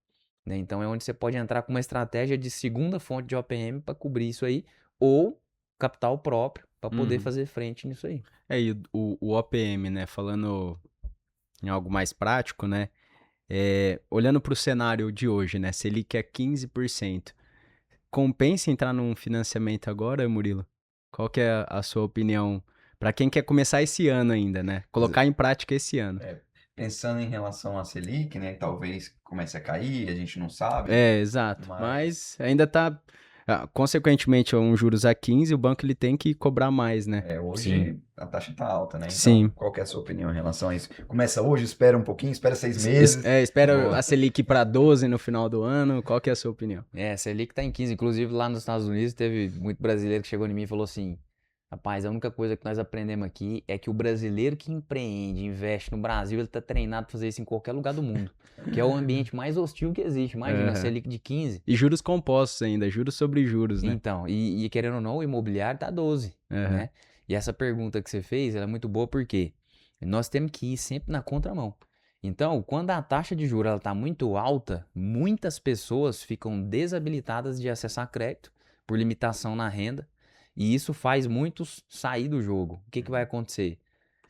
né? Então é onde você pode entrar com uma estratégia de segunda fonte de OPM para cobrir isso aí, ou capital próprio para poder Uhum. fazer frente nisso aí. E o OPM, né? Falando em algo mais prático, né? Olhando para o cenário de hoje, né? Selic é 15%. Compensa entrar num financiamento agora, Murilo? Qual que é a sua opinião para quem quer começar esse ano ainda, né? Colocar em prática esse ano. Pensando em relação à Selic, né? Talvez comece a cair, a gente não sabe, Exato. mas Mas ainda tá. Consequentemente, um juros a 15, o banco ele tem que cobrar mais, né? Sim. hoje a taxa está alta, né? Então, Sim. qual que é a sua opinião em relação a isso? Começa hoje, espera um pouquinho, espera 6 meses. Espera Boa. a Selic para 12 no final do ano. Qual que é a sua opinião? A Selic tá em 15. Inclusive, lá nos Estados Unidos, teve muito brasileiro que chegou em mim e falou assim: rapaz, a única coisa que nós aprendemos aqui é que o brasileiro que empreende, investe no Brasil, ele tá treinado pra fazer isso em qualquer lugar do mundo. Que é o ambiente mais hostil que existe. Imagina, a Aham. Selic de 15. E juros compostos ainda, juros sobre juros, né? Então, e querendo ou não, o imobiliário tá 12, Aham. né? E essa pergunta que você fez, ela é muito boa porque nós temos que ir sempre na contramão. Então, quando a taxa de juros está muito alta, muitas pessoas ficam desabilitadas de acessar crédito por limitação na renda, e isso faz muitos sair do jogo. O que vai acontecer?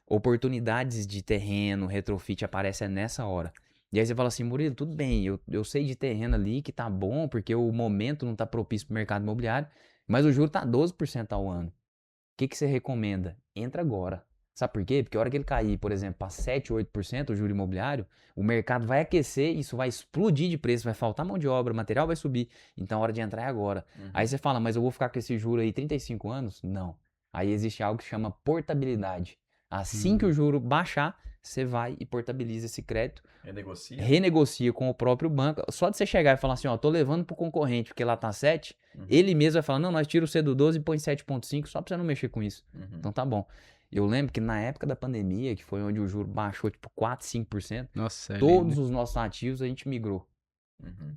Oportunidades de terreno, retrofit aparecem nessa hora. E aí você fala assim, Murilo, tudo bem, eu sei de terreno ali que tá bom, porque o momento não tá propício pro mercado imobiliário, mas o juro tá 12% ao ano. O que você recomenda? Entra agora. Sabe por quê? Porque a hora que ele cair, por exemplo, para 7, 8% o juro imobiliário, o mercado vai aquecer, isso vai explodir de preço, vai faltar mão de obra, o material vai subir. Então a hora de entrar é agora. Aí você fala, mas eu vou ficar com esse juro aí 35 anos? Não. Aí existe algo que chama portabilidade. Assim que o juro baixar, você vai e portabiliza esse crédito, renegocia com o próprio banco. Só de você chegar e falar assim, ó, tô levando pro concorrente porque lá tá 7, ele mesmo vai falar, não, nós tira o C do 12 e põe 7,5 só pra você não mexer com isso. Então tá bom. Eu lembro que na época da pandemia, que foi onde o juro baixou tipo 4, 5%, Nossa, todos os nossos ativos a gente migrou.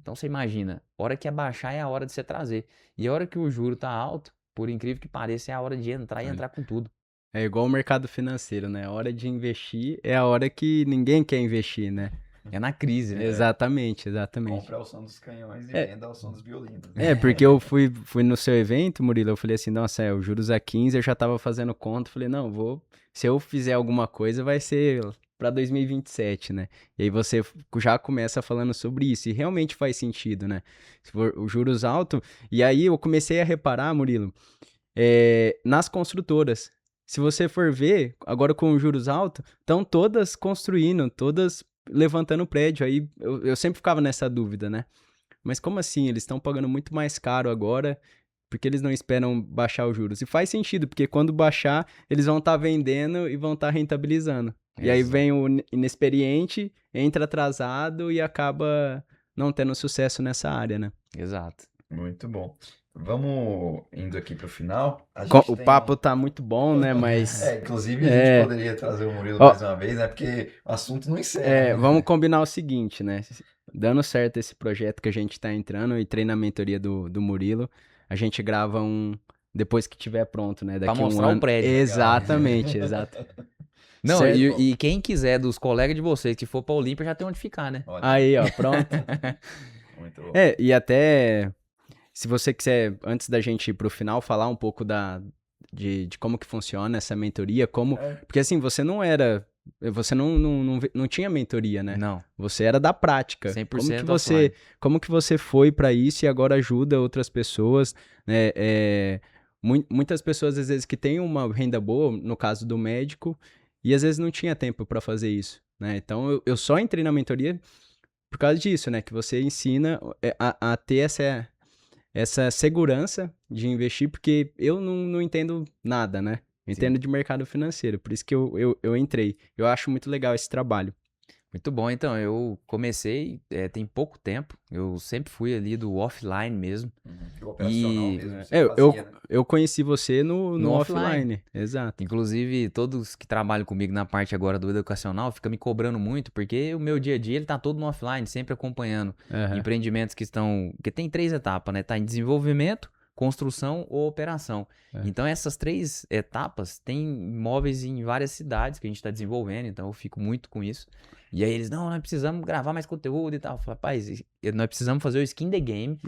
Então você imagina, a hora que abaixar é a hora de você trazer. E a hora que o juro tá alto, por incrível que pareça, é a hora de entrar e entrar com tudo. É igual o mercado financeiro, né? A hora de investir é a hora que ninguém quer investir, né? É na crise, né? Exatamente, exatamente. Compra ao som dos canhões e venda ao som dos violinos. Porque eu fui no seu evento, Murilo, eu falei assim, nossa, os juros a 15, eu já tava fazendo conta, falei, não, se eu fizer alguma coisa, vai ser pra 2027, né? E aí você já começa falando sobre isso, e realmente faz sentido, né? Se for os juros altos, e aí eu comecei a reparar, Murilo, nas construtoras. Se você for ver, agora com os juros altos, estão todas construindo, todas levantando prédio, aí eu sempre ficava nessa dúvida, né? Mas como assim? Eles estão pagando muito mais caro agora, porque eles não esperam baixar os juros. E faz sentido, porque quando baixar, eles vão estar vendendo e vão estar rentabilizando. E aí vem o inexperiente, entra atrasado e acaba não tendo sucesso nessa área, né? Exato. Muito bom. Vamos indo aqui para o final. O papo tá muito bom, né? Mas inclusive, a gente poderia trazer o Murilo Ó, mais uma vez, né? Porque o assunto não encerra. vamos combinar o seguinte, né? Dando certo esse projeto que a gente tá entrando e treina a mentoria do Murilo, a gente grava depois que tiver pronto, né? Pra Daqui um mostrar o ano. prédio. Exatamente, exato. Não, Certo? e quem quiser dos colegas de vocês que for pra Olímpia já tem onde ficar, né? Olha, Aí, ó, pronto. muito bom. E até se você quiser, antes da gente ir pro final, falar um pouco de como que funciona essa mentoria, porque assim, você não tinha mentoria, né? Não. Você era da prática. 100% offline. Como que você foi para isso e agora ajuda outras pessoas, né? Muitas pessoas, às vezes, que têm uma renda boa, no caso do médico, e às vezes não tinha tempo para fazer isso. né? Então, eu só entrei na mentoria por causa disso, né? Que você ensina a ter essa segurança de investir, porque eu não entendo nada, né? Eu Sim. entendo de mercado financeiro, por isso que eu entrei. Eu acho muito legal esse trabalho. Muito bom, então, eu comecei, tem pouco tempo, eu sempre fui ali do offline mesmo, O operacional e mesmo, você É, fazia, né? eu conheci você no no offline. offline, exato. Inclusive, todos que trabalham comigo na parte agora do educacional ficam me cobrando muito, porque o meu dia a dia ele tá todo no offline, sempre acompanhando Aham. empreendimentos que estão. Porque tem 3 etapas, né? Tá em desenvolvimento, construção ou operação. É. Então, essas 3 etapas têm imóveis em várias cidades que a gente está desenvolvendo, então eu fico muito com isso. E aí eles, não, nós precisamos gravar mais conteúdo e tal. Eu falo, rapaz, nós precisamos fazer o skin the game.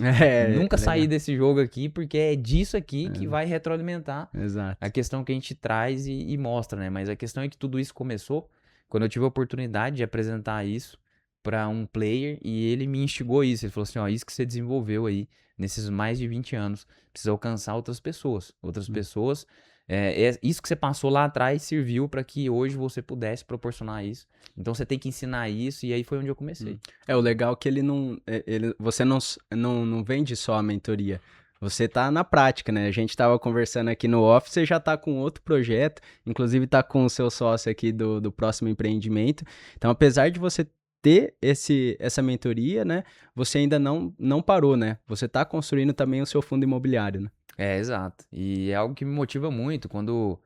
Nunca sair Legal. desse jogo aqui, porque é disso aqui que vai retroalimentar Exato. a questão que a gente traz e mostra, né? Mas a questão é que tudo isso começou quando eu tive a oportunidade de apresentar isso para um player e ele me instigou isso. Ele falou assim: ó, isso que você desenvolveu aí nesses mais de 20 anos precisa alcançar outras pessoas. Outras pessoas, isso que você passou lá atrás serviu para que hoje você pudesse proporcionar isso. Então você tem que ensinar isso e aí foi onde eu comecei. O legal é que ele não. Você não vende só a mentoria. Você tá na prática, né? A gente tava conversando aqui no office, você já tá com outro projeto, inclusive tá com o seu sócio aqui do próximo empreendimento. Então, apesar de você ter essa mentoria, né? Você ainda não parou, né? Você tá construindo também o seu fundo imobiliário, né? É, exato. E é algo que me motiva muito quando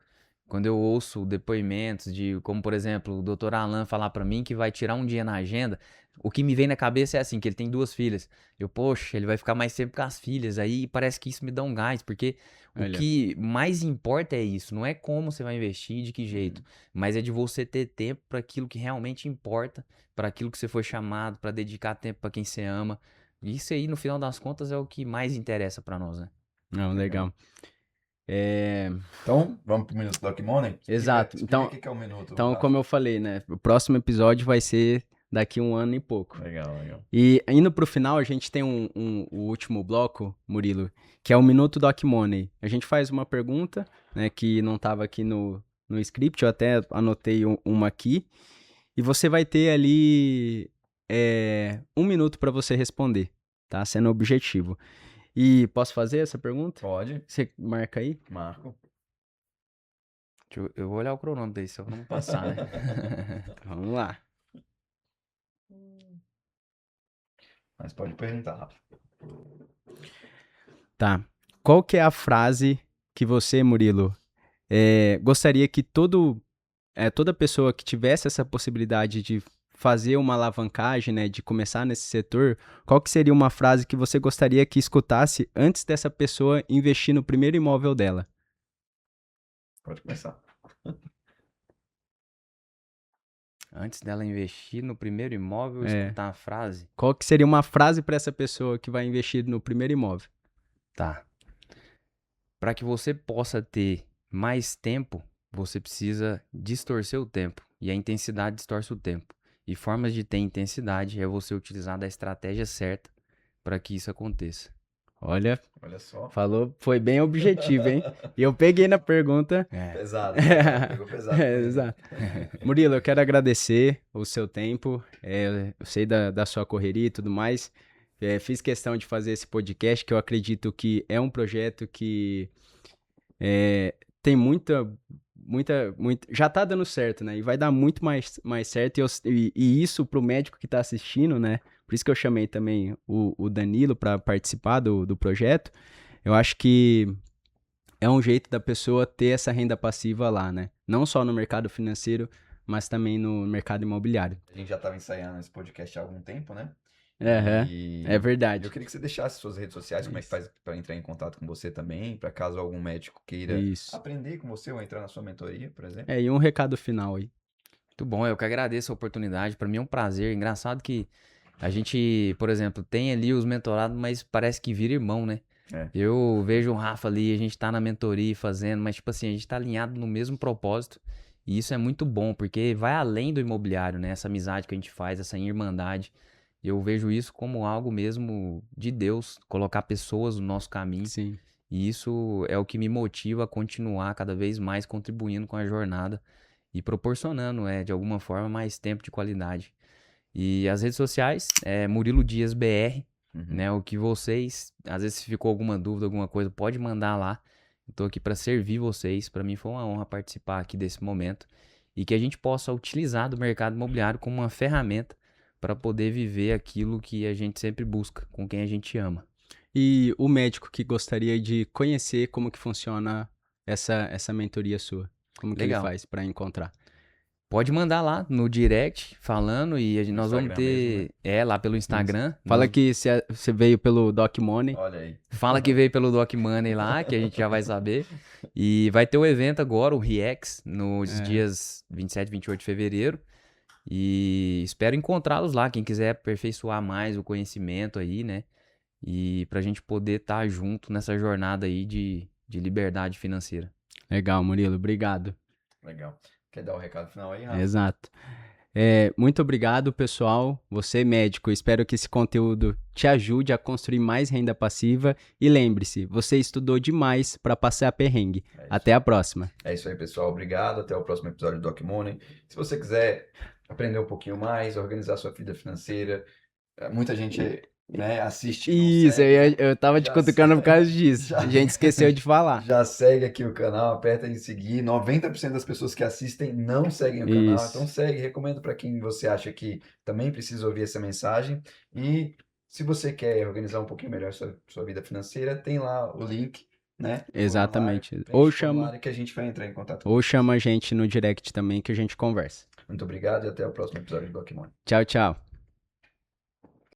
eu ouço depoimentos de, como por exemplo, o Dr. Alan falar pra mim que vai tirar um dia na agenda, o que me vem na cabeça é assim, que ele tem 2 filhas. Eu, poxa, ele vai ficar mais tempo com as filhas. Aí parece que isso me dá um gás, porque o Olha. que mais importa é isso, não é como você vai investir, de que jeito, mas é de você ter tempo para aquilo que realmente importa, para aquilo que você foi chamado, para dedicar tempo para quem você ama. Isso aí, no final das contas, é o que mais interessa pra nós, né? Não, legal. Então, vamos pro Minuto Doc Money? Exato. Explica Então, o que é o minuto. Então, Rafa. como eu falei, né? O próximo episódio vai ser daqui 1 ano e pouco. Legal, legal. E indo pro final, a gente tem o último bloco, Murilo, que é o Minuto Doc Money. A gente faz uma pergunta, né, que não estava aqui no script, eu até anotei uma aqui, e você vai ter ali 1 minuto para você responder, tá? Sendo objetivo. E posso fazer essa pergunta? Pode, Você marca aí? Marco. Eu vou olhar o cronômetro aí, só pra não passar, né? Vamos lá. Mas pode perguntar, Rafa. Tá. Qual que é a frase que você, Murilo, gostaria que toda pessoa que tivesse essa possibilidade de fazer uma alavancagem, né, de começar nesse setor, qual que seria uma frase que você gostaria que escutasse antes dessa pessoa investir no primeiro imóvel dela? Pode começar. Antes dela investir no primeiro imóvel, É. escutar a frase. Qual que seria uma frase para essa pessoa que vai investir no primeiro imóvel? Tá. Para que você possa ter mais tempo, você precisa distorcer o tempo. E a intensidade distorce o tempo. E formas de ter intensidade é você utilizar da estratégia certa para que isso aconteça. Olha, Olha só. falou, foi bem objetivo, hein? E eu peguei na pergunta. Pesado. Pegou pesado. Exato. Murilo, eu quero agradecer o seu tempo. Eu sei da sua correria e tudo mais. Fiz questão de fazer esse podcast, que eu acredito que é um projeto que tem já tá dando certo, né? E vai dar muito mais certo. E isso pro médico que tá assistindo, né? Por isso que eu chamei também o Danilo para participar do projeto. Eu acho que é um jeito da pessoa ter essa renda passiva lá, né? Não só no mercado financeiro, mas também no mercado imobiliário. A gente já estava ensaiando esse podcast há algum tempo, né? Uhum, é verdade. Eu queria que você deixasse suas redes sociais, como é que faz para entrar em contato com você também, para caso algum médico queira Isso. aprender com você ou entrar na sua mentoria, por exemplo. E um recado final aí. Muito bom, eu que agradeço a oportunidade. Para mim é um prazer. Engraçado que a gente, por exemplo, tem ali os mentorados, mas parece que vira irmão, né? É. Eu vejo o Rafa ali, a gente tá na mentoria fazendo, mas tipo assim, a gente tá alinhado no mesmo propósito. E isso é muito bom, porque vai além do imobiliário, né? Essa amizade que a gente faz, essa irmandade. Eu vejo isso como algo mesmo de Deus, colocar pessoas no nosso caminho. Sim. E isso é o que me motiva a continuar cada vez mais contribuindo com a jornada. e proporcionando, de alguma forma, mais tempo de qualidade. E as redes sociais, Murilo Dias BR, né? O que vocês, às vezes se ficou alguma dúvida, alguma coisa, pode mandar lá. Eu tô aqui para servir vocês. Para mim foi uma honra participar aqui desse momento e que a gente possa utilizar do mercado imobiliário como uma ferramenta para poder viver aquilo que a gente sempre busca, com quem a gente ama. E o médico que gostaria de conhecer como que funciona essa mentoria sua, como que ele Legal. faz para encontrar? Pode mandar lá no direct falando e nós vamos Instagram ter. mesmo, Lá pelo Instagram. Fala nós- que você veio pelo Doc Money. Olha aí. Fala que veio pelo Doc Money lá, que a gente já vai saber. E vai ter o evento agora, o RIEX, nos dias 27 e 28 de fevereiro. E espero encontrá-los lá, quem quiser aperfeiçoar mais o conhecimento aí, né? E pra gente poder estar junto nessa jornada aí de liberdade financeira. Legal, Murilo, obrigado. Legal. Quer dar o recado final aí, Rafa? Exato. Muito obrigado, pessoal. Você, médico, espero que esse conteúdo te ajude a construir mais renda passiva. E lembre-se, você estudou demais para passar perrengue. É isso. Até a próxima. É isso aí, pessoal. Obrigado. Até o próximo episódio do Doc Money. Se você quiser aprender um pouquinho mais, organizar sua vida financeira, muita gente, né, assiste. Não Isso, segue, eu tava te Já cutucando por causa segue. disso. Já- A gente esqueceu de falar. Já segue aqui o canal, aperta em seguir. 90% das pessoas que assistem não seguem o canal, Isso. então segue, recomendo para quem você acha que também precisa ouvir essa mensagem. E se você quer organizar um pouquinho melhor sua vida financeira, tem lá o link, né? do Exatamente. formulário. Ou Preenche o chama, formulário que a gente vai entrar em contato com ou você. chama a gente no direct também que a gente conversa. Muito obrigado e até o próximo episódio do Doc Money. Tchau, tchau.